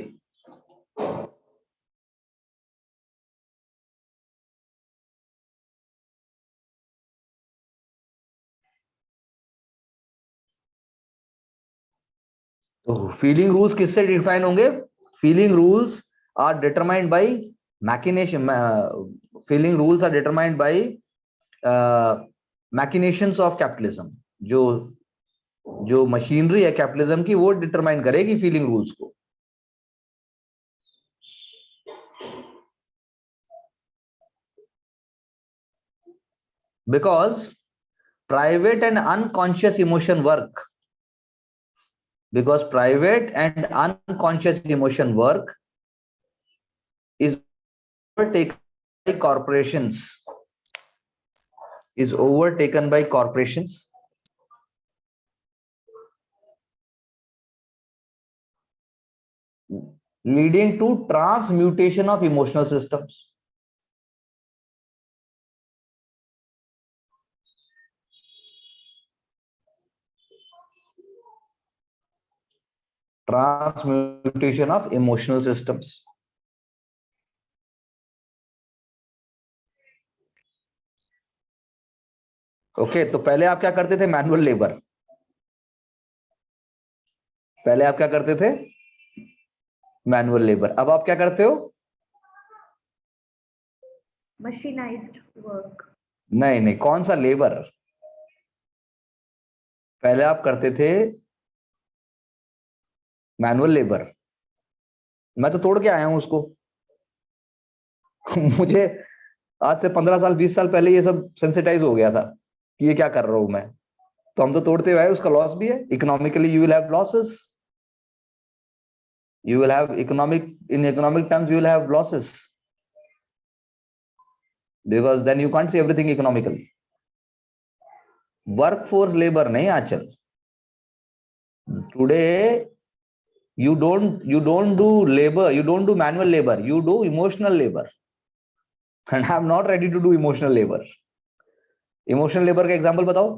S1: तो फीलिंग रूल्स किससे डिफाइन होंगे? Feeling rules are determined by machination, feeling rules are determined by machinations of capitalism. जो मशीनरी है कैपिटलिज्म की, वो डिटरमाइन करेगी फीलिंग रूल्स को। Because private and unconscious emotion work, because private and unconscious emotion work is overtaken by corporations, leading to transmutation of emotional systems. Transmutation of emotional systems. Okay तो पहले आप क्या करते थे? Manual labour. पहले आप क्या करते थे? Manual labour. अब आप क्या करते हो?
S2: मशीनाइज्ड वर्क।
S1: नहीं नहीं, कौन सा लेबर? पहले आप करते थे मैनुअल लेबर। मैं तो तोड़ के आया हूं उसको। मुझे आज से 15 साल 20 साल पहले ये सब सेंसिटाइज हो गया था कि ये क्या कर रहा हूं मैं। तो हम तो तोड़ते हुए आए, उसका लॉस भी है। Economically you will have losses, you will have in economic terms you will have losses, because then you can't see everything economically. Workforce labor nahi Achal. Today you don't do labor, you don't do manual labor, you do emotional labor, and I'm not ready to do emotional labor. Emotional labor का example बताओ।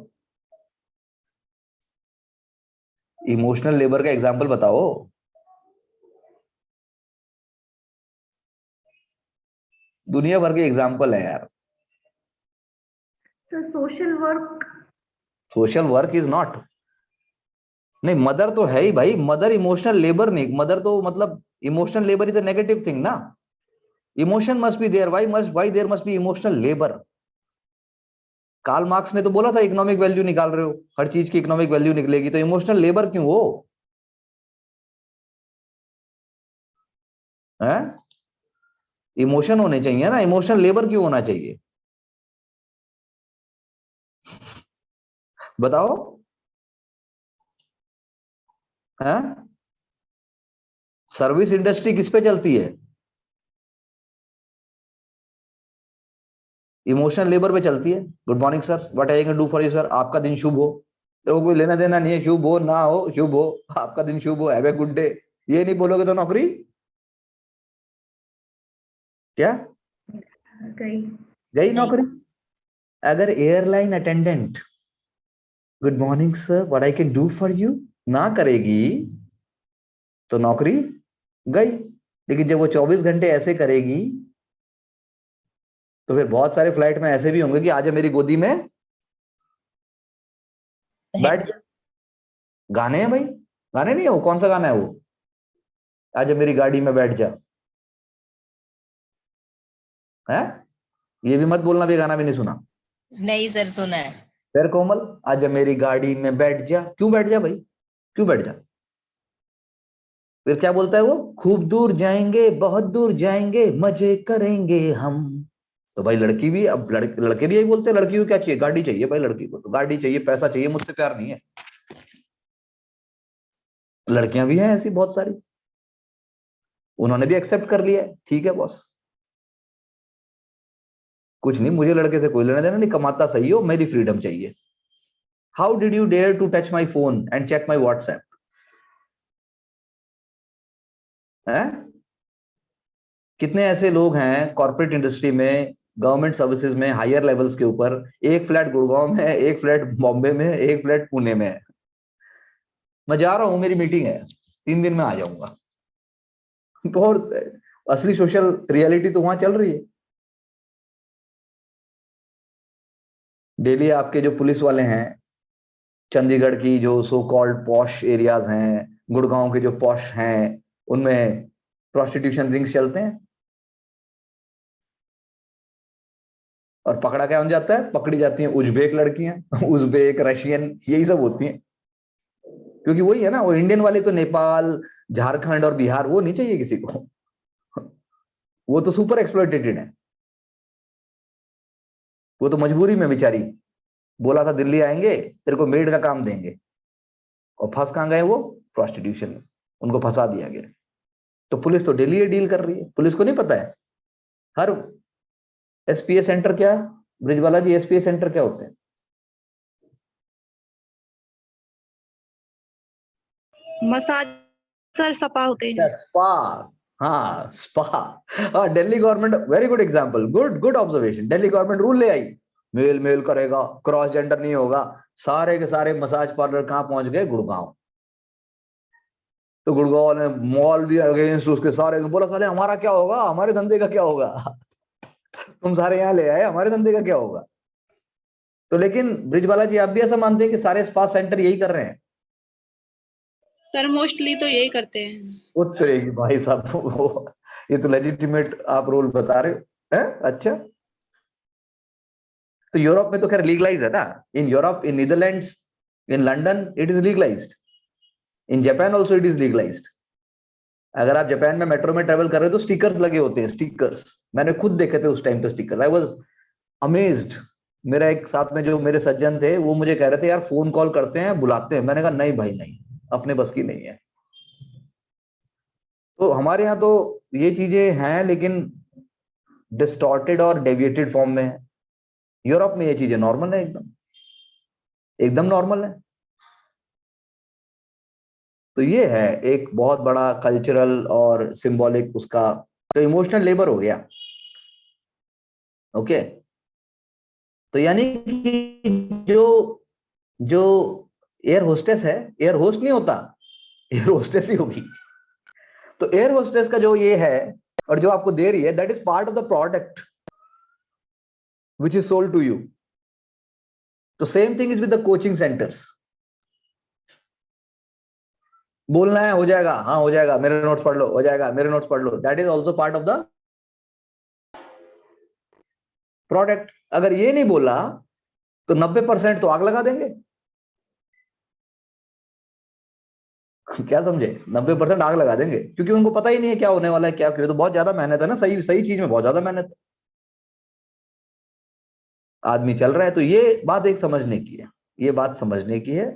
S1: Emotional labor का example बताओ। दुनिया भर के एग्जाम्पल है यार।
S2: Social work.
S1: Social work is not, नहीं मदर तो है ही भाई। मदर इमोशनल लेबर नहीं, मदर तो मतलब emotional labour is a negative thing ना। Emotion must be there, why there must be emotional labour? Karl Marx ने तो बोला था इकोनॉमिक वैल्यू निकाल रहे हो, हर चीज की इकोनॉमिक वैल्यू निकलेगी, तो इमोशनल लेबर क्यों हो? हैं? इमोशन होने चाहिए ना, इमोशनल लेबर क्यों होना चाहिए? बताओ। हैं? सर्विस इंडस्ट्री किस पे चलती है? इमोशनल लेबर पे चलती है। Good morning sir, what I can do for you sir. आपका दिन शुभ हो। तो कोई लेना देना नहीं है, शुभ हो ना हो, शुभ हो, आपका दिन शुभ हो, हैव ए गुड डे। ये नहीं बोलोगे तो नौकरी क्या गई नौकरी। अगर airline attendant good morning sir what I can do for you ना करेगी तो नौकरी गई। लेकिन जब वो 24 घंटे ऐसे करेगी तो फिर बहुत सारे फ्लाइट में ऐसे भी होंगे कि आज मेरी गोदी में बैठ जा। गाने हैं भाई, गाने नहीं है वो, कौन सा गाना है वो? आज मेरी गाड़ी में बैठ जा। है ये भी मत बोलना भी गाना भी नहीं सुना।
S4: नहीं सर सुना है।
S1: फिर कोमल, आज मेरी गाड़ी में बैठ जा। क्यों बैठ जा भाई, क्यों बैठ जा? फिर क्या बोलता है वो? खूब दूर जाएंगे, बहुत दूर जाएंगे, मजे करेंगे हम। तो भाई लड़की भी, अब लड़के भी यही बोलते हैं। लड़की को क्या चाहिए? गाड़ी चाहिए भाई। लड़की को तो गाड़ी चाहिए, पैसा चाहिए, मुझसे प्यार नहीं है। लड़कियां भी हैं ऐसी बहुत सारी, उन्होंने भी एक्सेप्ट कर लिया है, ठीक है बॉस कुछ नहीं, मुझे लड़के से कोई लेना देना नहीं, कमाता सही हो, मेरी फ्रीडम चाहिए। How did you dare to touch my phone and check my WhatsApp? कितने ऐसे लोग हैं कॉर्पोरेट इंडस्ट्री में गवर्नमेंट सर्विसेज में हायर लेवल्स के ऊपर, एक फ्लैट गुड़गांव में है, एक फ्लैट बॉम्बे में है, एक फ्लैट पुणे में है। मैं जा रहा हूं, मेरी मीटिंग है, 3 दिन में आ जाऊंगा। तो और असली सोशल रियलिटी तो वहां चल रही है। डेली आपके जो पुलिस वाले हैं, चंडीगढ़ की जो सो कॉल्ड पॉश एरियाज हैं, गुड़गांव के जो पॉश हैं, उनमें प्रोस्टिट्यूशन रिंग्स चलते हैं। और पकड़ा क्या हो जाता है? पकड़ी जाती हैं उज्बेक लड़कियां, उज्बेक, रशियन, यही सब होती हैं। क्योंकि वही है ना, वो इंडियन वाले तो नेपाल, झारखंड और बिहार वो नहीं चाहिए किसी को। वो तो सुपर एक्सप्लॉइटेटेड है। वो तो मजबूरी में बेचारी, बोला था दिल्ली आएंगे तेरे को मेड का काम देंगे, और फंस कहां गए वो? प्रोस्टिट्यूशन में उनको फंसा दिया गया। तो पुलिस तो डेली ये डील कर रही है। पुलिस को नहीं पता है हर एसपीए सेंटर क्या है? ब्रिजवाला जी, एसपीए सेंटर क्या होते हैं?
S6: मसाज सर, सपा होते हैं।
S1: स्पा। हाँ, स्पा। हाँ, Delhi government, very good example, good good observation. Delhi government rule ले आई, मेल मेल करेगा, क्रॉस जेंडर नहीं होगा। सारे के सारे मसाज पार्लर कहां पहुंच गए? गुड़गांव। तो गुड़गांव ने मॉल भी अगेंस्ट उसके, सारे बोला साले हमारा क्या होगा, हमारे धंधे का क्या होगा? तुम सारे यहाँ ले आए, हमारे धंधे का क्या होगा? तो लेकिन ब्रिजवाला जी, आप भी ऐसा मानते हैं कि सारे स्पा सेंटर यही कर रहे हैं?
S6: सर मोस्टली तो यही करते हैं।
S1: उत्तरेगी भाई साहब, ये तो लेजिटिमेट आप रोल बता रहे हो, हैं? अच्छा, तो यूरोप में तो खैर लीगलाइज है ना। In Europe, in Netherlands, in London it is legalised, in Japan also it is legalised. अगर आप जापान में मेट्रो में ट्रेवल कर रहे हो तो स्टिकर्स लगे होते हैं, स्टिकर्स। मैंने खुद देखे थे उस टाइम पे स्टिकर्स, आई वाज अमेज्ड। मेरा एक साथ में जो मेरे सज्जन थे, वो मुझे कह रहे थे यार फोन कॉल करते हैं, बुलाते हैं। मैंने कहा नहीं भाई नहीं, अपने बस की नहीं है। तो हमारे यहाँ तो ये चीजें हैं, लेकिन डिस्टॉर्टेड और डेविएटेड फॉर्म में है। यूरोप में ये चीजें नॉर्मल है, एकदम एकदम नॉर्मल है। तो ये है एक बहुत बड़ा कल्चरल और सिंबॉलिक उसका, तो इमोशनल लेबर हो गया। ओके, तो यानी कि जो जो एयर होस्टेस है, एयर होस्ट नहीं होता, एयर होस्टेस ही होगी। तो एयर होस्टेस का जो ये है और जो आपको दे रही है, that is part of the product which is sold to you. तो same thing is with the coaching centres. बोलना है हो जाएगा, हाँ हो जाएगा, मेरे नोट्स पढ़ लो, हो जाएगा, मेरे नोट्स पढ़ लो, that is also part of the product. अगर ये नहीं बोला तो 90% तो आग लगा देंगे। क्या समझे? 90% आग लगा देंगे, क्योंकि उनको पता ही नहीं है क्या होने वाला है, क्या क्यों। तो बहुत ज्यादा मेहनत है ना, सही सही चीज में बहुत ज्यादा मेहनत है। आदमी चल रहा है, तो ये बात एक समझने की है, ये बात समझने की है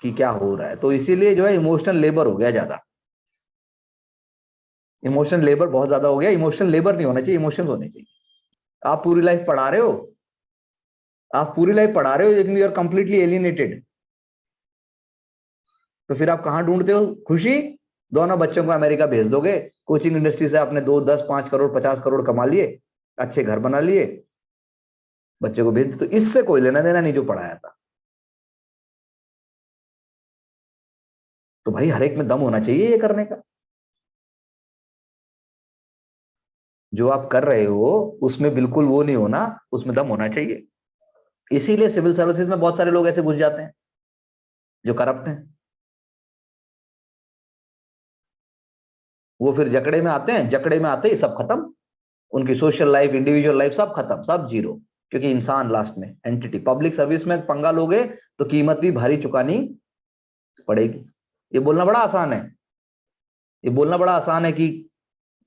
S1: कि क्या हो रहा है। तो इसीलिए जो है इमोशनल लेबर हो गया ज्यादा, इमोशनल लेबर बहुत ज्यादा हो गया। इमोशनल लेबर नहीं होना चाहिए, इमोशंस होने चाहिए। आप पूरी लाइफ पढ़ा रहे हो, आप पूरी लाइफ पढ़ा रहे हो, लेकिन यू आर कंप्लीटली एलियनेटेड। तो फिर आप कहां ढूंढते हो खुशी? दोनों बच्चों को अमेरिका भेज दोगे, कोचिंग इंडस्ट्री से आपने 2, 10, 5 करोड़ 50 करोड़ कमा लिए, अच्छे घर बना लिए, बच्चे को भेज। तो इससे कोई लेना देना नहीं जो पढ़ाया था। तो भाई हर एक में दम होना चाहिए ये करने का। जो आप कर रहे हो उसमें बिल्कुल वो नहीं होना, उसमें दम होना चाहिए। इसीलिए सिविल सर्विसेज में बहुत सारे लोग ऐसे घुस जाते हैं जो करप्ट हैं। वो फिर जकड़े में आते हैं, जकड़े में आते ही सब खत्म, उनकी सोशल लाइफ, इंडिविजुअल लाइफ सब खत्म, सब जीरो। क्योंकि इंसान लास्ट में एंटिटी। पब्लिक सर्विस में पंगा लोगे तो कीमत भी भारी चुकानी पड़ेगी। ये बोलना बड़ा आसान है, ये बोलना बड़ा आसान है कि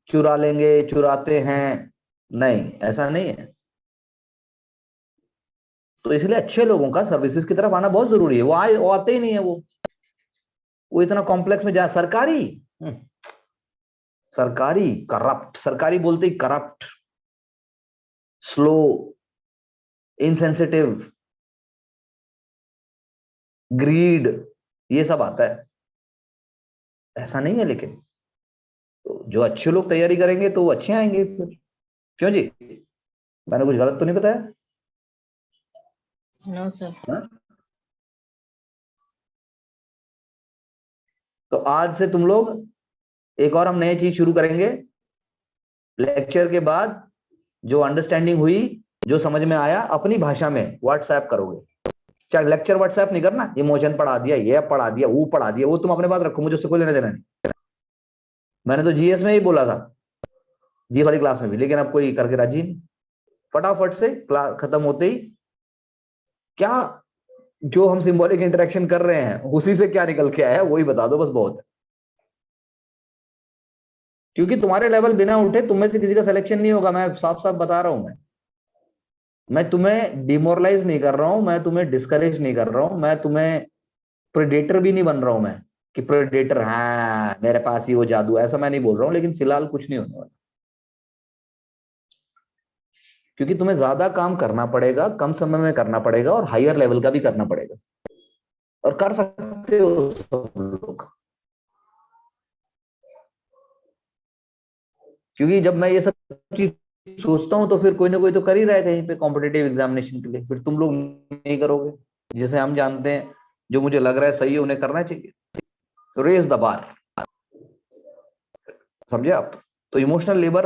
S1: चुरा लेंगे, चुराते हैं, नहीं ऐसा नहीं है। तो इसलिए अच्छे लोगों का सर्विसेज की तरफ आना बहुत जरूरी है। वो आते ही नहीं है, वो इतना कॉम्प्लेक्स में जा। सरकारी सरकारी करप्ट, सरकारी बोलते ही करप्ट, स्लो, इनसेंसिटिव, ग्रीड, ये सब आता है। ऐसा नहीं है, लेकिन तो जो अच्छे लोग तैयारी करेंगे तो वो अच्छे आएंगे फिर। क्यों जी? मैंने कुछ गलत तो नहीं बताया?
S4: No sir.
S1: हाँ? तो आज से तुम लोग एक और हम नई चीज शुरू करेंगे। लेक्चर के बाद जो अंडरस्टैंडिंग हुई, जो समझ में आया, अपनी भाषा में व्हाट्सएप करोगे। चाहे लेक्चर व्हाट्सएप नहीं करना, इमोशन पढ़ा दिया, ये पढ़ा दिया, वो पढ़ा दिया, वो तुम अपने पास रखो, मुझे उससे कोई लेना देना नहीं। मैंने तो जीएस में ही बोला था, जीएस वाली क्लास में भी, लेकिन अब कोई करके राजी नहीं। फटाफट से क्लास खत्म होते ही क्या जो हम सिंबॉलिक इंटरेक्शन कर रहे हैं उसी से क्या निकल के आया वही बता दो, बस बहुत है। क्योंकि तुम्हारे लेवल बिना उठे तुम में से किसी का सिलेक्शन नहीं होगा, मैं साफ साफ बता रहा हूं। मैं तुम्हें डिमोरलाइज नहीं कर रहा हूं, मैं तुम्हें डिस्करेज नहीं कर रहा हूं, मैं तुम्हें प्रेडेटर भी नहीं बन रहा हूं मैं कि प्रेडेटर हाँ मेरे पास ही वो जादू, ऐसा मैं नहीं बोल रहा हूं। लेकिन फिलहाल कुछ नहीं होने वाला, क्योंकि तुम्हें ज्यादा काम करना पड़ेगा, कम समय में करना पड़ेगा, और हायर लेवल का भी करना पड़ेगा, और कर सकते हो सब लोग। क्योंकि जब मैं ये सब चीज सोचता हूं तो फिर कोई ना कोई तो कर ही रहा है कहीं पे कॉम्पिटेटिव एग्जामिनेशन के लिए, फिर तुम लोग नहीं करोगे। जैसे हम जानते हैं जो मुझे लग रहा है सही है उन्हें करना चाहिए, तो रेज द बार, समझे आप? तो इमोशनल लेबर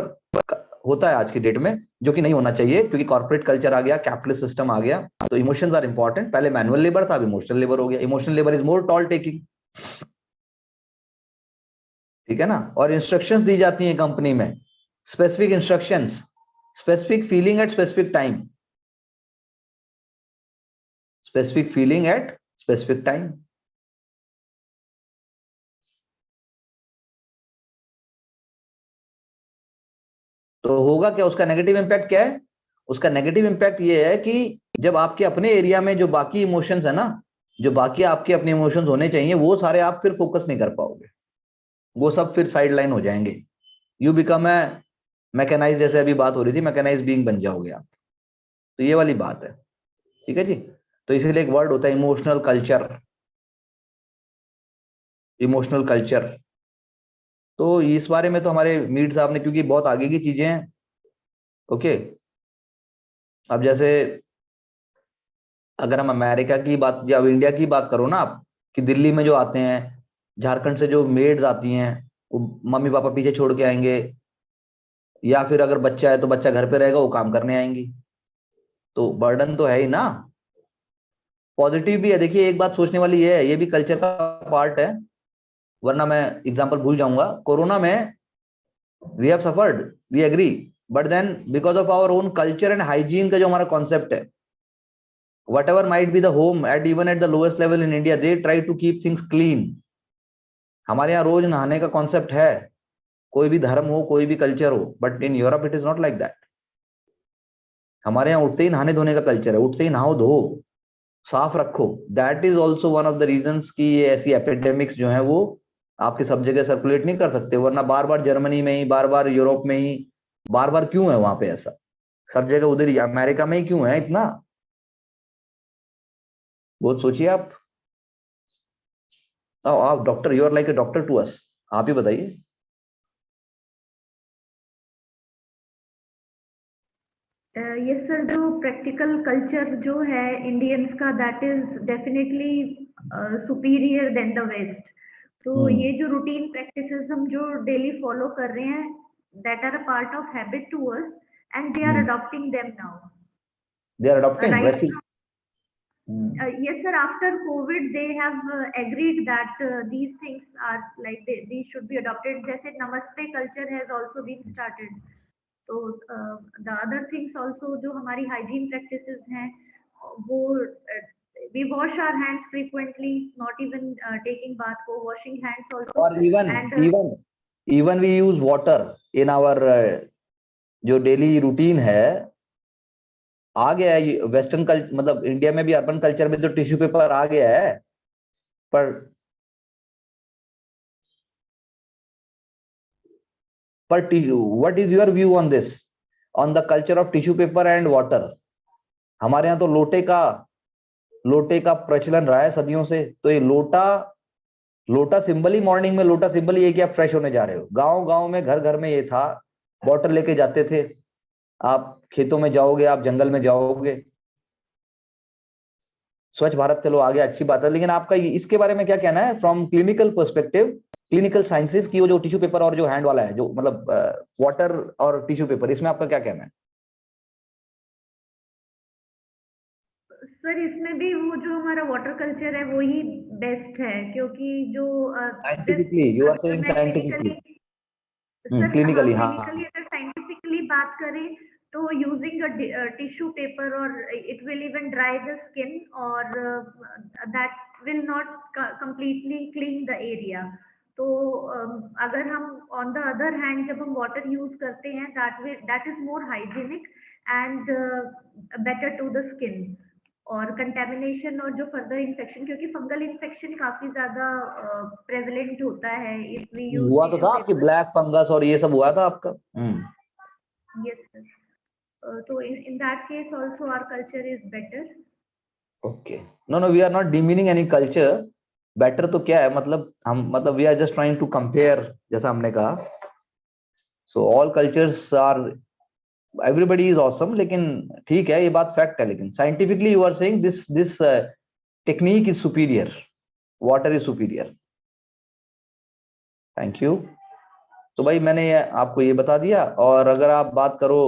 S1: होता है आज की डेट में, जो कि नहीं होना चाहिए, क्योंकि कॉर्पोरेट कल्चर आ गया, कैपिटलिस्ट सिस्टम आ गया, तो इमोशंस आर इंपॉर्टेंट। पहले मैनुअल लेबर था, अब इमोशनल लेबर हो गया। Emotional labour is more toll taking, ठीक है ना? और इंस्ट्रक्शंस दी जाती हैं कंपनी में, specific instructions, specific feeling at specific time, specific feeling at specific time. तो होगा क्या, उसका नेगेटिव इंपैक्ट क्या है? उसका नेगेटिव इंपैक्ट ये है कि जब आपके अपने एरिया में जो बाकी इमोशंस है ना, जो बाकी आपके अपने इमोशंस होने चाहिए, वो सारे आप फिर फोकस नहीं कर पाओगे, वो सब फिर साइड लाइन हो जाएंगे। यू बिकम ए मैकेनाइज, जैसे अभी बात हो रही थी, मैकेनाइज बीइंग बन जाओगे आप। तो ये वाली बात है, ठीक है जी? तो इसीलिए एक वर्ड होता है इमोशनल कल्चर, इमोशनल कल्चर। तो इस बारे में तो हमारे मीर साहब ने, क्योंकि बहुत आगे की चीजें हैं, ओके। अब जैसे अगर हम अमेरिका की बात या इंडिया की बात करो ना आप, कि दिल्ली में जो आते हैं, झारखंड से जो मेड्स आती हैं, वो मम्मी पापा पीछे छोड़ के आएंगे, या फिर अगर बच्चा है तो बच्चा घर पे रहेगा, वो काम करने आएंगी, तो बर्डन तो है ही ना। पॉजिटिव भी है, देखिए एक बात सोचने वाली ये है, ये भी कल्चर का पार्ट है, वरना मैं एग्जांपल भूल जाऊंगा। कोरोना में we have suffered, we agree, but then because of our own culture and hygiene का जो हमारा कॉन्सेप्ट है, whatever might be the home at even at the lowest level in India, they try to keep things clean. हमारे यहाँ रोज नहाने का कॉन्सेप्ट है, कोई भी धर्म हो, कोई भी कल्चर हो, but in Europe it is not like that. हमारे यहाँ उठते ही नहाने धोने का कल्चर है, उठते ही नहाओ धो, साफ रखो। That is also one of the reasons कि ये ऐसी एपिडेमिक्स जो है वो आपके सब जगह सर्कुलेट नहीं कर सकते, वरना बार बार जर्मनी में ही, बार बार यूरोप में ही, बार बार क्यों है वहां पे ऐसा? सब जगह उधर ही अमेरिका में ही क्यों है इतना? बहुत सोचिए आप। आप doctor, you are like a doctor to us, आप ही बताइए।
S2: यस सर, जो प्रैक्टिकल कल्चर जो है इंडियंस का, that is definitely superior than the West. तो ये जो रूटीन प्रैक्टिसेस हम जो डेली फॉलो कर रहे हैं, that are a part of habit to us, and they are adopting them now.
S1: They are adopting
S2: Right. Yes sir, after COVID they have agreed that these things are like these should be adopted. जैसे नमस्ते culture has also been started. So the other things also जो हमारी hygiene practices हैं, वो we wash our hands frequently, not even taking bath, को washing hands also.
S1: और even we use water in our जो डेली रूटीन है, आ गया है वेस्टर्न कल्चर, मतलब इंडिया में भी अर्बन कल्चर में तो टिश्यू पेपर आ गया है, पर what is your view on this, on the culture of tissue paper and water? हमारे यहाँ तो लोटे का प्रचलन रहा है सदियों से। तो ये लोटा सिंबल ही, मॉर्निंग में लोटा सिंबल ही है कि आप फ्रेश होने जा रहे हो। गांव गांव में, घर घर में ये था, बॉटल लेके जाते थे, आप खेतों में जाओगे, आप जंगल में जाओगे। स्वच्छ भारत चलो आगे अच्छी बात है, लेकिन आपका इसके बारे में क्या कहना है from clinical perspective, clinical sciences की, वो जो टिश्यू पेपर और जो हैंड वाला है, जो मतलब वाटर और टिश्यू पेपर, इसमें आपका क्या कहना है?
S2: सर इसमें भी वो जो हमारा वाटर कल्चर है वो ही बेस्ट है, क्योंकि जो
S1: साइंटिफिकली यू आर सेइंग,
S2: मैं
S1: साइंटिफिकली
S2: सर हाँ
S1: क्लिनिकली, हाँ
S2: क्लिनिकली अगर साइंटिफिकली बात करें तो यूजिंग टिश्यू पेपर और it will even dry the skin और that will not completely clean the area. तो अगर हम ऑन द अदर हैंड जब हम वाटर यूज करते हैं that is more hygienic and better to the skin. और कंटेमिनेशन और जो फर्दर इन्फेक्शन, क्योंकि फंगल इन्फेक्शन काफी ज्यादा प्रेवलेंट होता है इफ वी यूज
S1: हुआ तो
S2: टिश्यू
S1: था आपकी
S2: पेपर।
S1: ब्लैक फंगस और ये सब हुआ था आपका।
S2: Yes, sir. So in that case also our culture is better.
S1: Okay, no no, we are not demeaning any culture. Better तो क्या है, मतलब हम, मतलब we are just trying to compare, जैसा हमने कहा। So all cultures are, everybody is awesome, लेकिन ठीक है, ये बात फैक्ट है। लेकिन scientifically you are saying this technique is superior, water is superior. Thank you. तो भाई मैंने आपको ये बता दिया। और अगर आप बात करो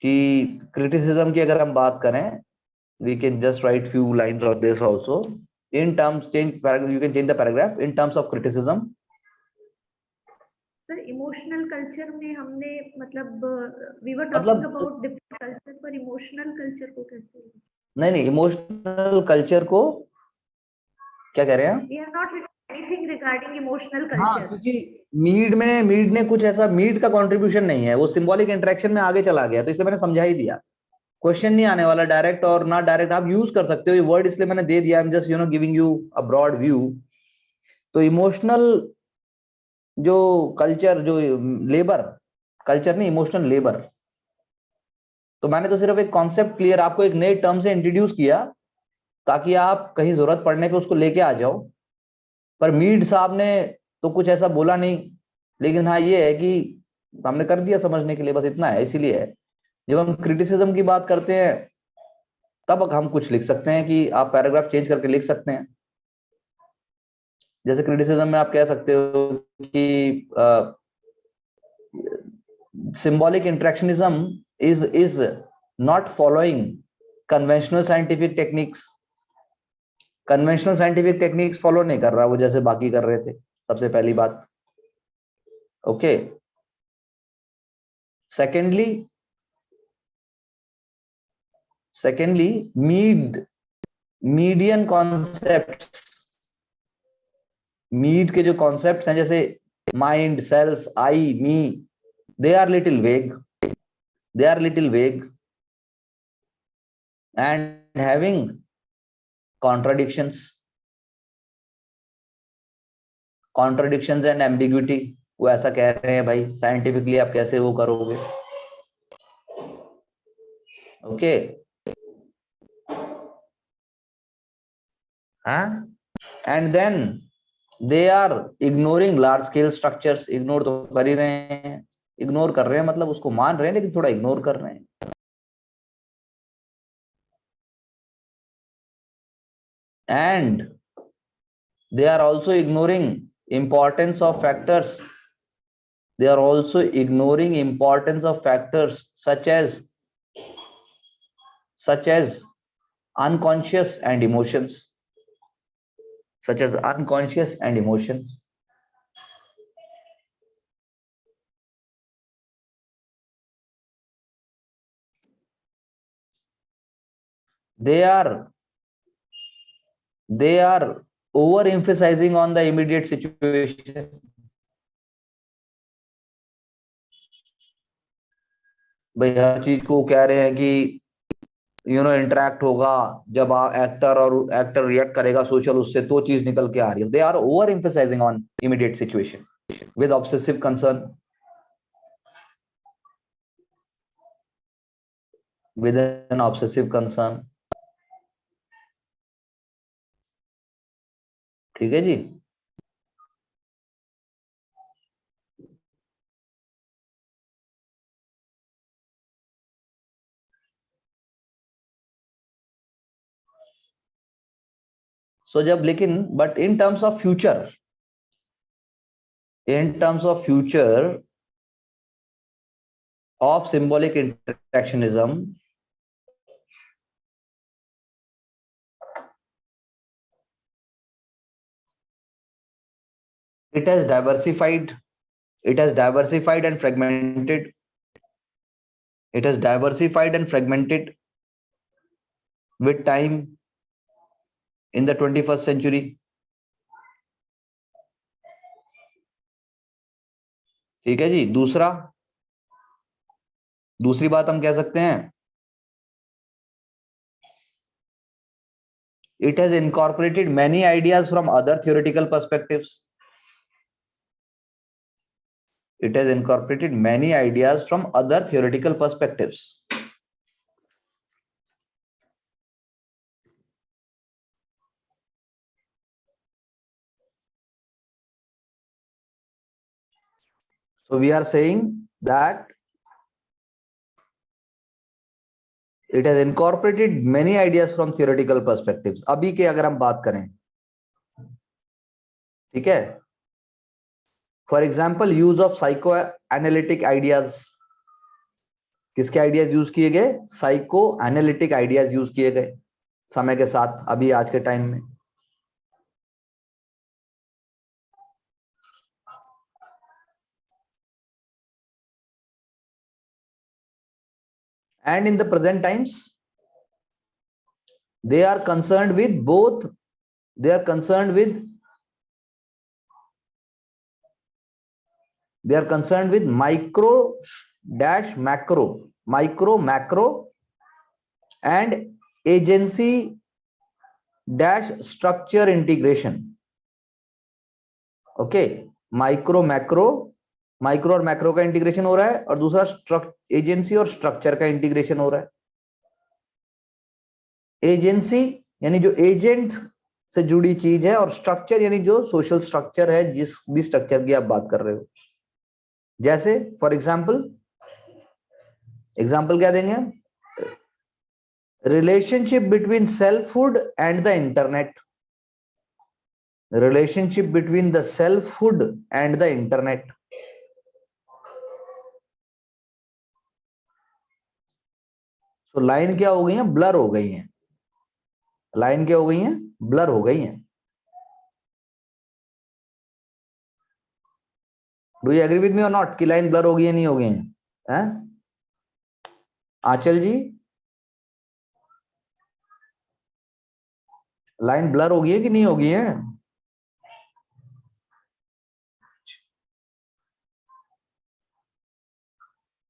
S1: कि क्रिटिसिज्म की अगर हम बात करें, we can just write few lines of this also in terms, change paragraph, you can change the paragraph in terms of criticism.
S2: Sir emotional culture में हमने मतलब वी वर
S1: मतलब
S2: टॉकिंग अबाउट डिफरेंट कल्चर, पर इमोशनल कल्चर को कैसे?
S1: नहीं, इमोशनल कल्चर को क्या कह रहे हैं?
S2: We have not written anything regarding emotional
S1: हाँ,
S2: कल्चर।
S1: क्योंकि मीड ने कुछ ऐसा, मीड का कंट्रीब्यूशन नहीं है, वो सिंबॉलिक इंटरेक्शन में आगे चला गया, तो इसलिए मैंने समझा ही दिया। क्वेश्चन नहीं आने वाला डायरेक्ट और ना डायरेक्ट, आप यूज कर सकते हो ये वर्ड, इसलिए मैंने दे दिया। I am just giving you a broad view. तो इमोशनल जो कल्चर, जो लेबर कल्चर नहीं, इमोशनल लेबर, तो मैंने तो सिर्फ एक कॉन्सेप्ट क्लियर आपको एक नए टर्म से इंट्रोड्यूस किया, ताकि आप कहीं जरूरत पड़ने पे उसको लेके आ जाओ। पर मीड साहब ने तो कुछ ऐसा बोला नहीं, लेकिन हाँ ये है कि हमने कर दिया समझने के लिए, बस इतना है। इसीलिए है, जब हम क्रिटिसिज्म की बात करते हैं तब हम कुछ लिख सकते हैं कि आप पैराग्राफ चेंज करके लिख सकते हैं। जैसे क्रिटिसिज्म में आप कह सकते हो कि symbolic interactionism is not following conventional scientific techniques. Conventional scientific techniques follow नहीं कर रहा वो, जैसे बाकी कर रहे थे, सबसे पहली बात। Okay, secondly Meadian concepts, Mead के जो कॉन्सेप्ट्स हैं, जैसे mind, self, I, me, they are little vague and having contradictions and ambiguity। वो ऐसा कह रहे हैं भाई, साइंटिफिकली आप कैसे वो करोगे? ओके, हाँ। And then they are ignoring large scale structures. Ignore तो कर ही रहे हैं, इग्नोर कर रहे हैं मतलब उसको मान रहे हैं, लेकिन थोड़ा इग्नोर कर रहे हैं। And they are also ignoring importance of factors. They are also ignoring importance of factors such as unconscious and emotions, such as unconscious and emotions. They are overemphasizing on the immediate situation. भाई हर चीज को कह रहे हैं कि इंटरेक्ट होगा, जब एक्टर रिएक्ट करेगा सोशल उससे, तो चीज निकल के आ रही है। They are over emphasising on immediate situation with obsessive concern, with an obsessive concern। ठीक है जी। सो जब लेकिन but in terms of future of symbolic interactionism, it has diversified and fragmented. It has diversified and fragmented with time in the 21st century. ठीक है जी। दूसरी बात हम कह सकते हैं, it has incorporated many ideas from other theoretical perspectives. It has incorporated many ideas from other theoretical perspectives. So we are saying that it has incorporated many ideas from theoretical perspectives. अभी के अगर हम बात करें, ठीक है, for example use of psycho analytic ideas. किसके आइडियाज यूज किए गए? साइको एनालिटिक आइडियाज यूज किए गए समय के साथ, अभी आज के टाइम में। And in the present times, they are concerned with both. They are concerned with micro dash macro, micro macro, and agency dash structure integration. Okay, micro और मैक्रो का इंटीग्रेशन हो रहा है, और दूसरा एजेंसी और स्ट्रक्चर का इंटीग्रेशन हो रहा है। एजेंसी यानी जो एजेंट से जुड़ी चीज है, और स्ट्रक्चर यानी जो सोशल स्ट्रक्चर है, जिस भी स्ट्रक्चर की आप बात कर रहे हो। जैसे फॉर एग्जाम्पल क्या देंगे? Relationship between selfhood and the internet. Relationship between the selfhood and the internet. तो लाइन क्या हो गई है? ब्लर हो गई है। लाइन क्या हो गई है? ब्लर हो गई है। Do you agree with me or not कि लाइन ब्लर हो गई है, नहीं हो गई है? आंचल जी, लाइन ब्लर हो गई है कि नहीं हो गई है?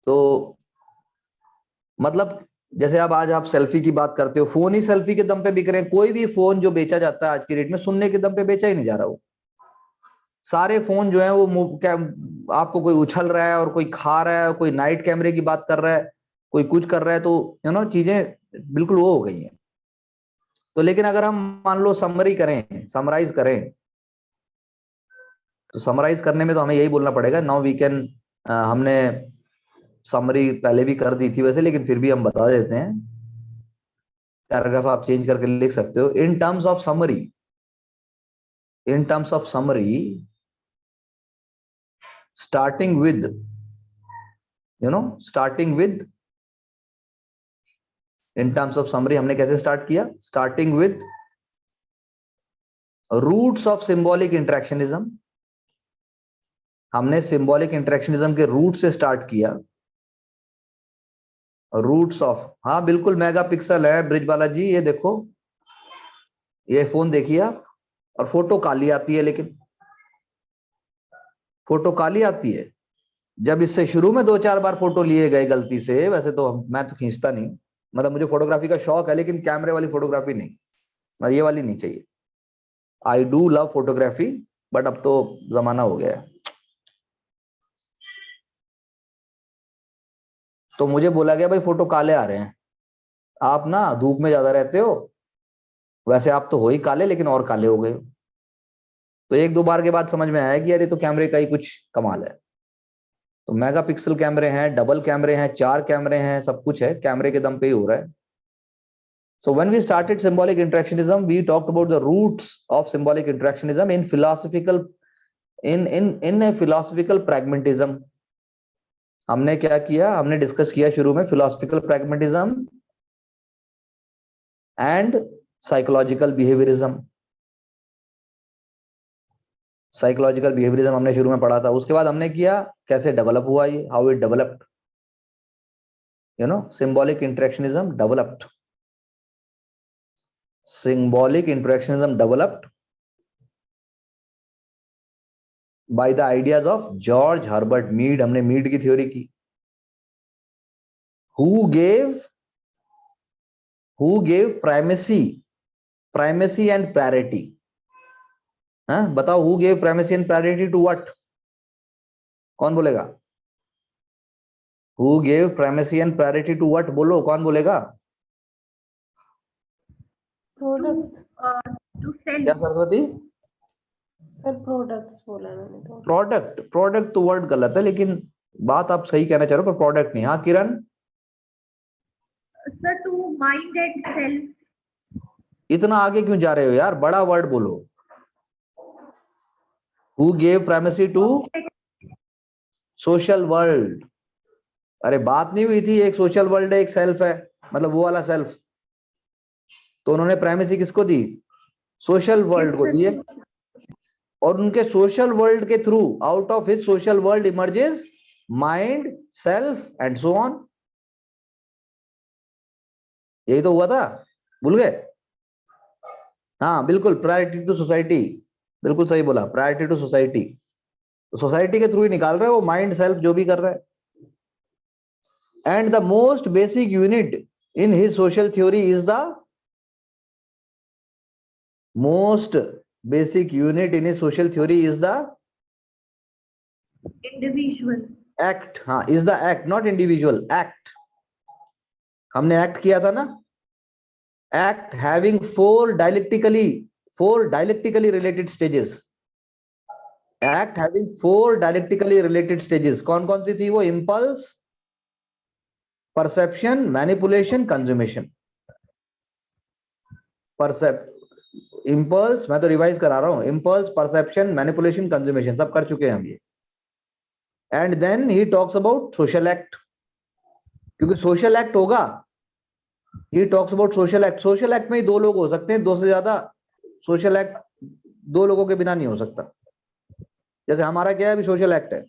S1: तो मतलब जैसे अब आज आप सेल्फी की बात करते हो, फोन ही सेल्फी के दम पे बिक रहे हैं। कोई भी फोन जो बेचा जाता है आज की डेट में, सुनने के दम पे बेचा ही नहीं जा रहा। वो सारे फोन जो है वो आपको कोई उछल रहा है, और कोई खा रहा है, कोई नाइट कैमरे की बात कर रहा है, कोई कुछ कर रहा है, तो चीजें बिल्कुल वो हो गई हैं। तो लेकिन अगर हम मान लो समराइज करें, तो समराइज करने में तो हमें यही बोलना पड़ेगा। नाउ वी कैन, हमने समरी पहले भी कर दी थी वैसे, लेकिन फिर भी हम बता देते हैं। पैराग्राफ आप चेंज करके लिख सकते हो। In terms of summary, starting with in terms of summary हमने कैसे स्टार्ट किया? starting with roots of symbolic interactionism। हमने सिंबॉलिक इंटरेक्शनिज्म के रूट से स्टार्ट किया। रूट्स ऑफ, हाँ बिल्कुल मेगापिक्सल है ब्रिजबाला जी, ये देखो, ये फोन देखिए आप, और फोटो काली आती है, लेकिन फोटो काली आती है। जब इससे शुरू में 2-4 बार फोटो लिए गए गलती से, वैसे तो मैं तो खींचता नहीं, मतलब मुझे फोटोग्राफी का शौक है, लेकिन कैमरे वाली फोटोग्राफी नहीं, ये वाली नहीं चाहिए। I do love photography, but अब तो जमाना हो गया है। तो मुझे बोला गया भाई फोटो काले आ रहे हैं, आप ना धूप में ज्यादा रहते हो, वैसे आप तो हो ही काले, लेकिन और काले हो गए। तो 1-2 बार के बाद समझ में आया कि यार ये तो कैमरे का ही कुछ कमाल है। तो मेगापिक्सल कैमरे हैं, डबल कैमरे हैं, 4 कैमरे हैं, सब कुछ है, कैमरे के दम पे ही हो रहा है। So when we started symbolic interactionism, we talked about the roots of symbolic interactionism in philosophical, in a philosophical pragmatism. हमने क्या किया, हमने डिस्कस किया शुरू में philosophical pragmatism and psychological behaviorism. Psychological behaviorism हमने शुरू में पढ़ा था. उसके बाद हमने किया कैसे डेवलप हुआ ये, how it developed. You know, symbolic interactionism developed. Symbolic interactionism developed by the ideas of George Herbert Mead. हमने मीड की थ्योरी की. Who gave primacy and priority? हाँ बताओ, who gave primacy and priority to what? कौन बोलेगा? Who gave primacy and priority to what? बोलो, कौन बोलेगा?
S3: Products
S2: To sell.
S1: क्या सरस्वती?
S3: सर प्रोडक्ट्स बोला मैंने तो.
S1: प्रोडक्ट तो वर्ड गलत है, लेकिन बात आप सही कहना चाह रहे हो, पर प्रोडक्ट नहीं. हाँ किरण,
S2: Sir, to mind and self.
S1: इतना आगे क्यों जा रहे हो यार, बड़ा वर्ड बोलो. Who gave primacy to social world? अरे बात नहीं हुई थी, एक सोशल वर्ल्ड है, एक सेल्फ है, मतलब वो वाला सेल्फ. तो उन्होंने प्राइमेसी किसको दी? सोशल वर्ल्ड को दी है. और उनके सोशल वर्ल्ड के through, out of his social world emerges mind, self and so on. यही तो हुआ था, भूल गए? हाँ बिल्कुल, प्रायोरिटी टू सोसाइटी, बिल्कुल सही बोला, प्रायोरिटी टू सोसाइटी. तो सोसाइटी के थ्रू ही निकाल रहा है वो, माइंड सेल्फ जो भी कर रहा है. And the most basic unit in his social theory is the most basic unit in his social theory is the
S2: Individual.
S1: act. हाँ, is the act, not individual, act. हमने act किया था ना. Act having four dialectically related stages. Act having four dialectically related stages. कौन कौन सी थी वो? impulse, perception, manipulation, consummation. Impulse, मैं तो रिवाइज करा रहा हूं. इंपल्स, परसेप्शन, मैनिपुलेशन, कंज्यूमेशन, सब कर चुके हैं हम ये. And then he talks about social act, क्योंकि सोशल एक्ट होगा. He talks about social act. Social act में ही दो लोग हो सकते हैं, दो से ज्यादा. सोशल एक्ट दो लोगों के बिना नहीं हो सकता. जैसे हमारा क्या है अभी, सोशल एक्ट है.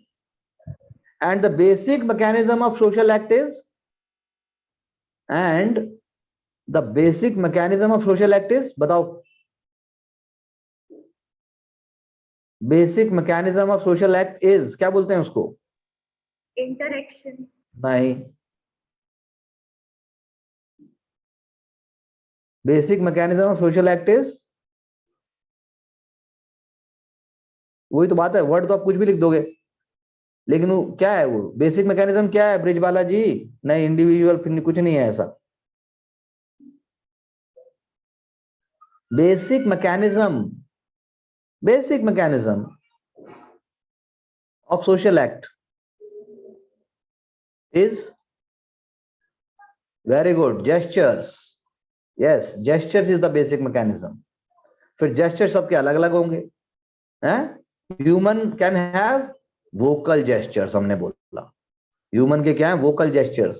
S1: And the basic mechanism of social act is, and the basic mechanism of social act is, बताओ. Basic mechanism of social act is, क्या बोलते हैं उसको?
S2: Interaction.
S1: नहीं. Basic mechanism of social act is, वही तो बात है. वर्ड तो आप कुछ भी लिख दोगे, लेकिन वो क्या है, वो बेसिक मैकेनिज्म क्या है ब्रिजबाला जी? नहीं, इंडिविजुअल कुछ नहीं है ऐसा. Basic mechanism of social act is, very good, gestures. Yes, gestures is the basic mechanism. फिर gestures सबके अलग अलग होंगे हैं. Human can have vocal gestures, हमने बोला. Human के क्या है? vocal gestures.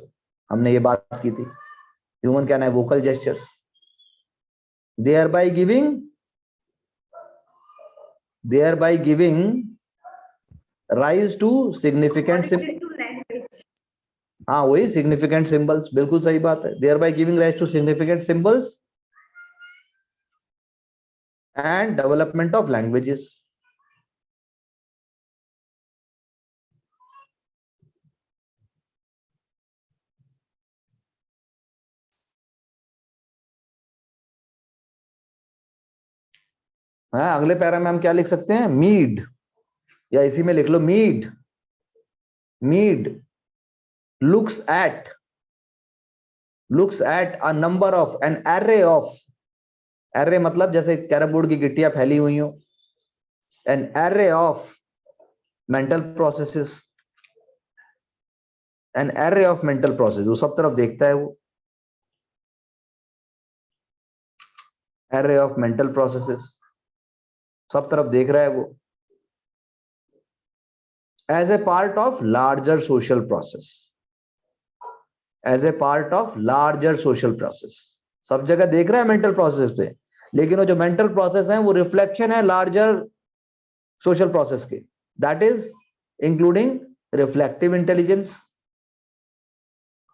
S1: हमने ये बात की थी. Human can have vocal gestures, thereby giving rise to significant symbols.
S2: Connected to language.
S1: हाँ वही, significant symbols, बिल्कुल सही बात है. thereby giving rise to significant symbols and development of languages. हाँ, अगले पैरा में हम क्या लिख सकते हैं? मीड, या इसी में लिख लो Mead. looks at a number of, an array of, array मतलब जैसे कैरम बोर्ड की गिट्टियां फैली हुई हो. an array of mental processes, वो सब तरफ देखता है वो. array of mental processes, सब तरफ देख रहा है वो, as a part of larger social process, as a part of larger social process, सब जगह देख रहा है मेंटल प्रोसेस पे, लेकिन वो जो मेंटल प्रोसेस है वो रिफ्लेक्शन है लार्जर सोशल प्रोसेस के, that is including reflective intelligence,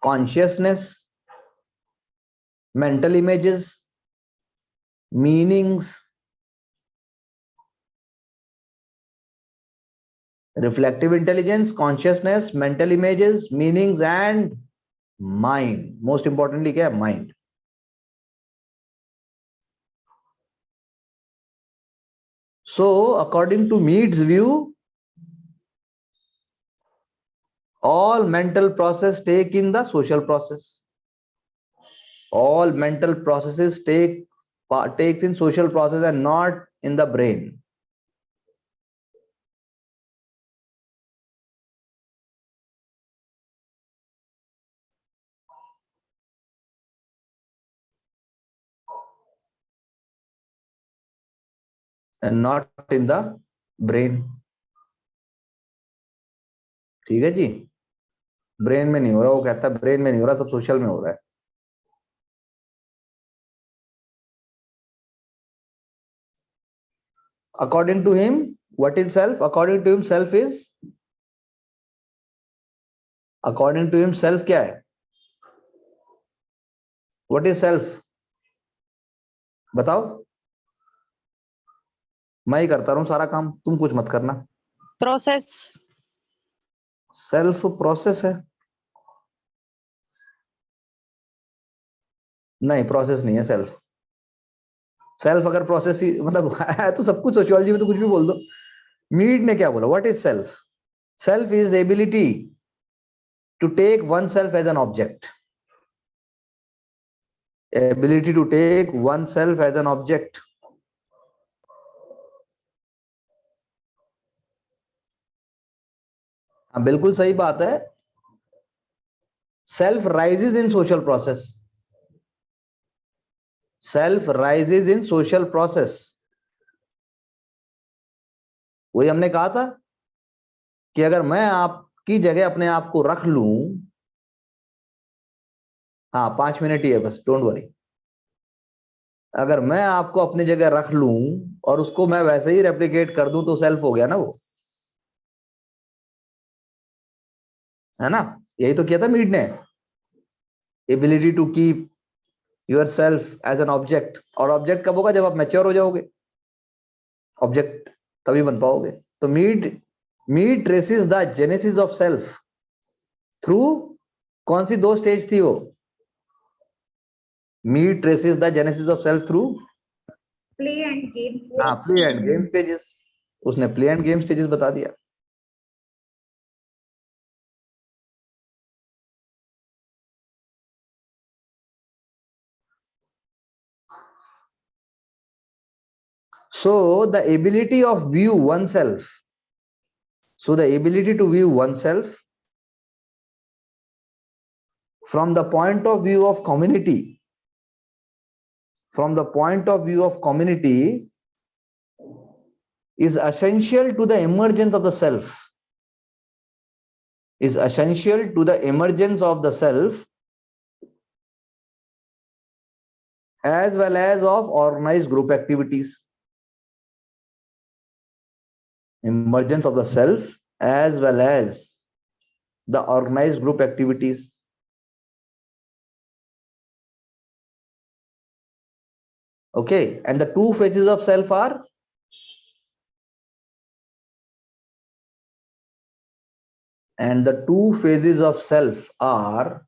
S1: consciousness, mental images, meanings, reflective intelligence, consciousness, mental images, meanings and mind. Most importantly क्या है? Mind. So according to Mead's view, all mental process take in the social process. All mental processes takes in social process and not in the brain. And not in the brain. ठीक है जी, ब्रेन में नहीं हो रहा, वो कहता है ब्रेन में नहीं हो रहा, सब सोशल में हो रहा है. According to him, what is self? According to him, self is, according to him, self क्या है? What is self? बताओ. मैं ही करता रहूं सारा काम, तुम कुछ मत करना.
S6: प्रोसेस।
S1: सेल्फ प्रोसेस है? नहीं, प्रोसेस नहीं है सेल्फ. सेल्फ अगर प्रोसेस ही मतलब है तो सब कुछ सोशियोलॉजी में तो कुछ भी बोल दो. मीड ने क्या बोला? What is self? Self is ability to take oneself as an object. Ability to take oneself as an object. हाँ, बिल्कुल सही बात है. Self arises in social process. Self arises in social process. वही हमने कहा था कि अगर मैं आपकी जगह अपने आप को रख लूं, हाँ 5 मिनट ही है बस, डोंट वरी. अगर मैं आपको अपनी जगह रख लूं और उसको मैं वैसे ही रेप्लिकेट कर दूं तो सेल्फ हो गया ना वो, है ना? यही तो किया था मीड ने. Ability to keep yourself as an object. और ऑब्जेक्ट कब होगा? जब आप मैच्योर हो जाओगे, ऑब्जेक्ट तभी बन पाओगे. तो Mead traces the genesis of self through कौन सी 2 स्टेज थी वो? Mead traces the genesis of self through
S2: play and games.
S1: हाँ, प्ले एंड गेम स्टेजेस. उसने प्ले एंड गेम स्टेजेस बता दिया. So the ability of view oneself. So the ability to view oneself from the point of view of community, from the point of view of community, is essential to the emergence of the self. Is essential to the emergence of the self as well as of organized group activities. Emergence of the self as well as the organized group activities. Okay, and the 2 phases of self are, and the 2 phases of self are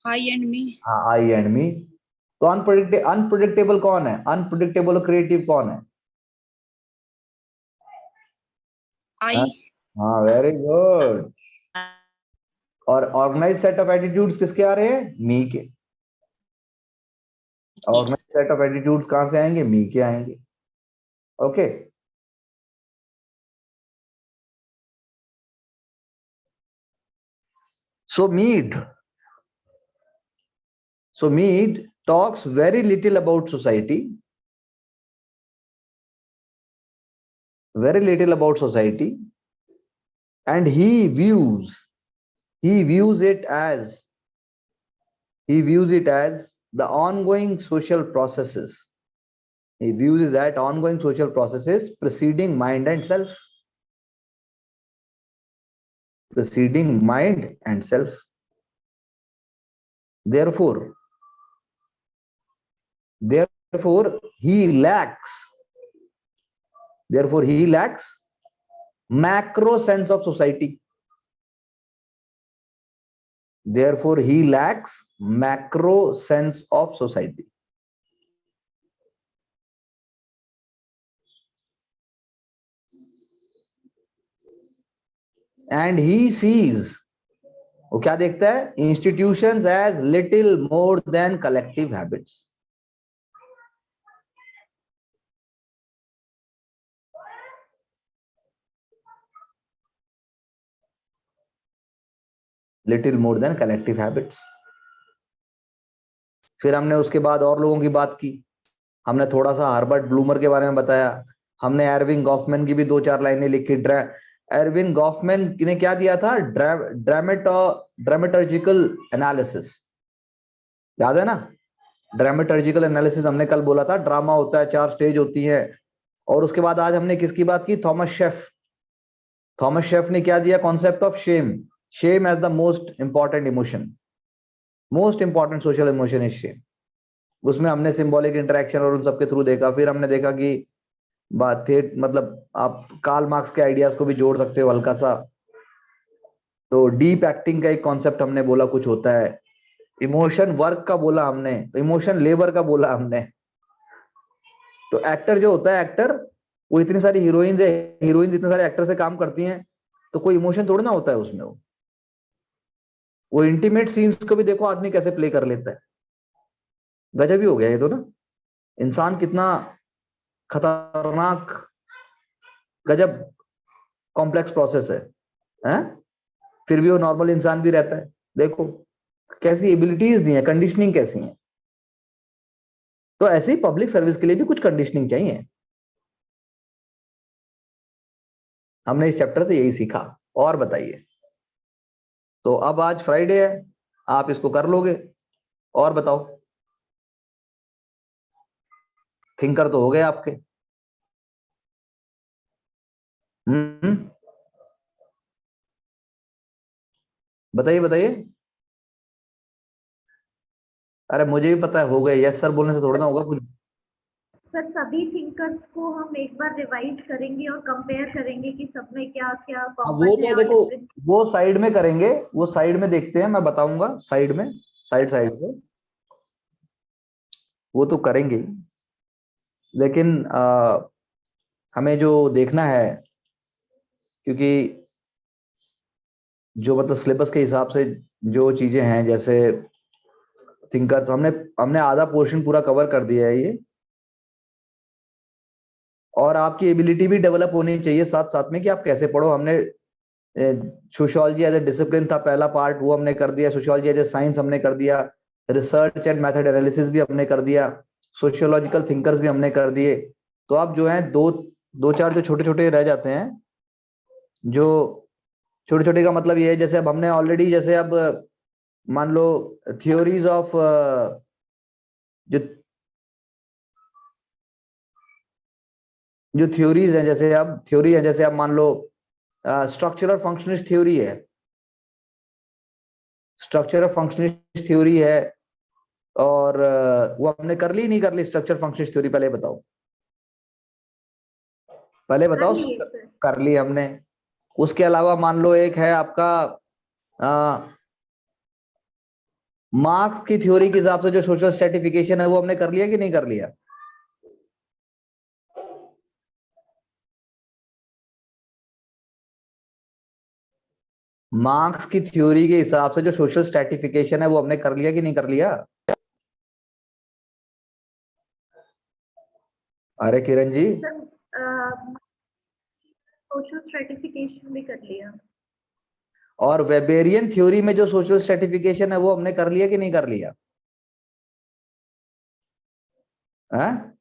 S6: I and me.
S1: I and me. तो अनप्रेडिक्टेबल कौन है? अनप्रेडिक्टेबल और क्रिएटिव कौन है?
S6: I.
S1: हाँ, वेरी गुड. और ऑर्गेनाइज सेट ऑफ एटीट्यूड्स किसके आ रहे हैं? मी के. ऑर्गेनाइज सेट ऑफ एटीट्यूड्स कहां से आएंगे? मी के आएंगे. Okay. So Mead talks very little about society, and he views it as the ongoing social processes. He views it that ongoing social processes preceding mind and self. Therefore, he lacks macro sense of society. Therefore, he lacks macro sense of society. And he sees, वो क्या देखता है? Institutions as little more than collective habits. Little more than collective habits. फिर हमने उसके बाद और लोगों की बात की, हमने थोड़ा सा हर्बर्ट ब्लूमर के बारे में बताया, हमने एरविन गॉफमैन की भी 2-4 लाइनें लिखी। एरविन गॉफमैन ने क्या दिया था? ड्रामेटर्जिकल एनालिसिस, याद है ना? ड्रामेटर्जिकल एनालिसिस हमने कल बोला था, ड्रामा होता है, 4 स्टेज होती है। और उसके बाद आज हमने किसकी बात की? थॉमस शेफ ने क्या दिया? Concept of shame as the most important emotion, most important social emotion is shame. उसमें हमने सिंबॉलिक इंटरेक्शन और उन सबके थ्रू देखा। फिर हमने देखा कि बात थे, मतलब आप कार्ल मार्क्स के आइडियाज को भी जोड़ सकते हो हल्का सा। तो डीप एक्टिंग का एक कॉन्सेप्ट हमने बोला कुछ होता है, इमोशन वर्क का बोला हमने, इमोशन लेबर का बोला हमने। तो एक्टर जो होता है, एक्टर वो इतनी सारी हीरोइंस इतने सारे एक्टर से काम करती हैं, तो कोई इमोशन थोड़ी ना होता है उसमें। वो इंटीमेट सीन्स को भी देखो आदमी कैसे प्ले कर लेता है, गजब ही हो गया ये तो ना। इंसान कितना खतरनाक, गजब कॉम्प्लेक्स प्रोसेस है? फिर भी वो नॉर्मल इंसान भी रहता है। देखो कैसी एबिलिटीज दी है, कंडीशनिंग कैसी है। तो ऐसे ही पब्लिक सर्विस के लिए भी कुछ कंडीशनिंग चाहिए। हमने इस चैप्टर से यही सीखा। और बताइए, तो अब आज फ्राइडे है, आप इसको कर लोगे। और बताओ, थिंकर तो हो गए आपके। बताइए। अरे मुझे भी पता है हो गए, यस सर बोलने से थोड़ा ना होगा कुछ।
S2: सर सभी थिंकर्स को हम एक बार रिवाइज करेंगे और कंपेयर करेंगे कि सब में क्या क्या
S1: वो
S2: कॉमन है
S1: तो
S2: और
S1: देखो,
S2: डिफरेंस।
S1: वो साइड में करेंगे, वो साइड में देखते हैं, मैं बताऊंगा साइड में, साइड से वो तो करेंगे। लेकिन हमें जो देखना है, क्योंकि जो मतलब सिलेबस के हिसाब से जो चीजें हैं, जैसे थिंकर्स, हमने आधा पोर्शन पूरा कवर कर दिया है ये। और आपकी एबिलिटी भी डेवलप होनी चाहिए साथ साथ में कि आप कैसे पढ़ो। हमने सोशियोलॉजी एज ए डिसिप्लिन था पहला पार्ट, वो हमने कर दिया। सोशियोलॉजी एज ए साइंस हमने कर दिया। रिसर्च एंड मेथड एनालिसिस भी हमने कर दिया। सोशियोलॉजिकल थिंकर्स भी हमने कर दिए। तो आप जो है दो चार जो छोटे छोटे रह जाते हैं, जो छोटे छोटे का मतलब ये है, जैसे अब हमने ऑलरेडी, जैसे अब मान लो थ्योरीज ऑफ जो थ्योरीज हैं, जैसे अब थ्योरी है, जैसे अब मान लो स्ट्रक्चरल फंक्शनिस्ट थ्योरी है, और वो हमने कर ली नहीं कर ली स्ट्रक्चर फंक्शनिस्ट थ्योरी? पहले बताओ कर ली हमने। उसके अलावा मान लो एक है आपका मार्क्स की थ्योरी के हिसाब से जो सोशल स्ट्रेटिफिकेशन है, वो हमने कर लिया कि नहीं कर लिया? मार्क्स की थ्योरी के हिसाब से जो सोशल स्ट्रेटिफिकेशन है, वो हमने कर लिया कि नहीं कर लिया? अरे किरण जी,
S2: सोशल स्ट्रेटिफिकेशन भी कर लिया।
S1: और वेबेरियन थ्योरी में जो सोशल स्ट्रेटिफिकेशन है, वो हमने कर लिया कि नहीं कर लिया? हाँ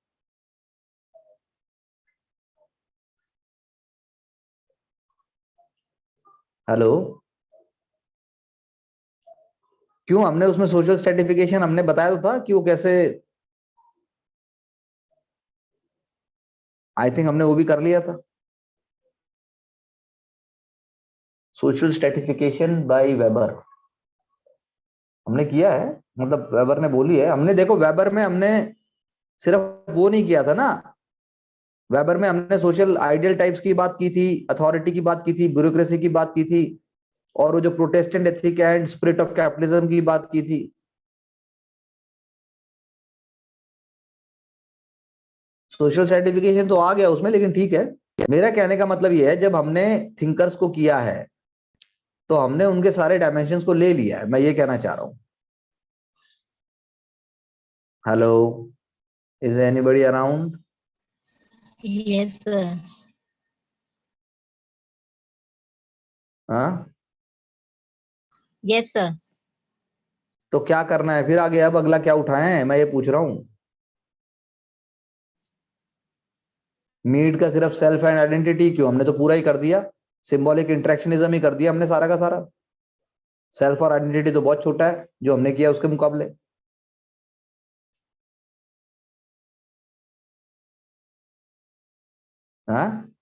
S1: हेलो, क्यों? हमने उसमें सोशल स्ट्रेटिफिकेशन हमने बताया तो था कि वो कैसे, आई थिंक हमने वो भी कर लिया था, सोशल स्ट्रेटिफिकेशन बाय वेबर हमने किया है, मतलब वेबर ने बोली है हमने। देखो वेबर में हमने सिर्फ वो नहीं किया था ना, वेबर में हमने सोशल आइडियल टाइप्स की बात की थी, अथॉरिटी की बात की थी, ब्यूरोक्रेसी की बात की थी, और वो जो Protestant ethic and spirit of capitalism की बात की थी। सोशल सर्टिफिकेशन तो आ गया उसमें, लेकिन ठीक है, मेरा कहने का मतलब ये है जब हमने थिंकर्स को किया है तो हमने उनके सारे डायमेंशंस को ले लिया है, मैं ये कहना चाह रहा हूं। Hello, is anybody around?
S5: Yes, sir.
S1: हाँ,
S5: Yes, sir.
S1: तो क्या करना है फिर आगे? अब अगला क्या उठाएं, मैं ये पूछ रहा हूं। मीड का सिर्फ सेल्फ एंड आइडेंटिटी क्यों? हमने तो पूरा ही कर दिया, सिंबॉलिक इंटरेक्शनिज्म ही कर दिया हमने सारा का सारा। सेल्फ और आइडेंटिटी तो बहुत छोटा है जो हमने किया उसके मुकाबले। हाँ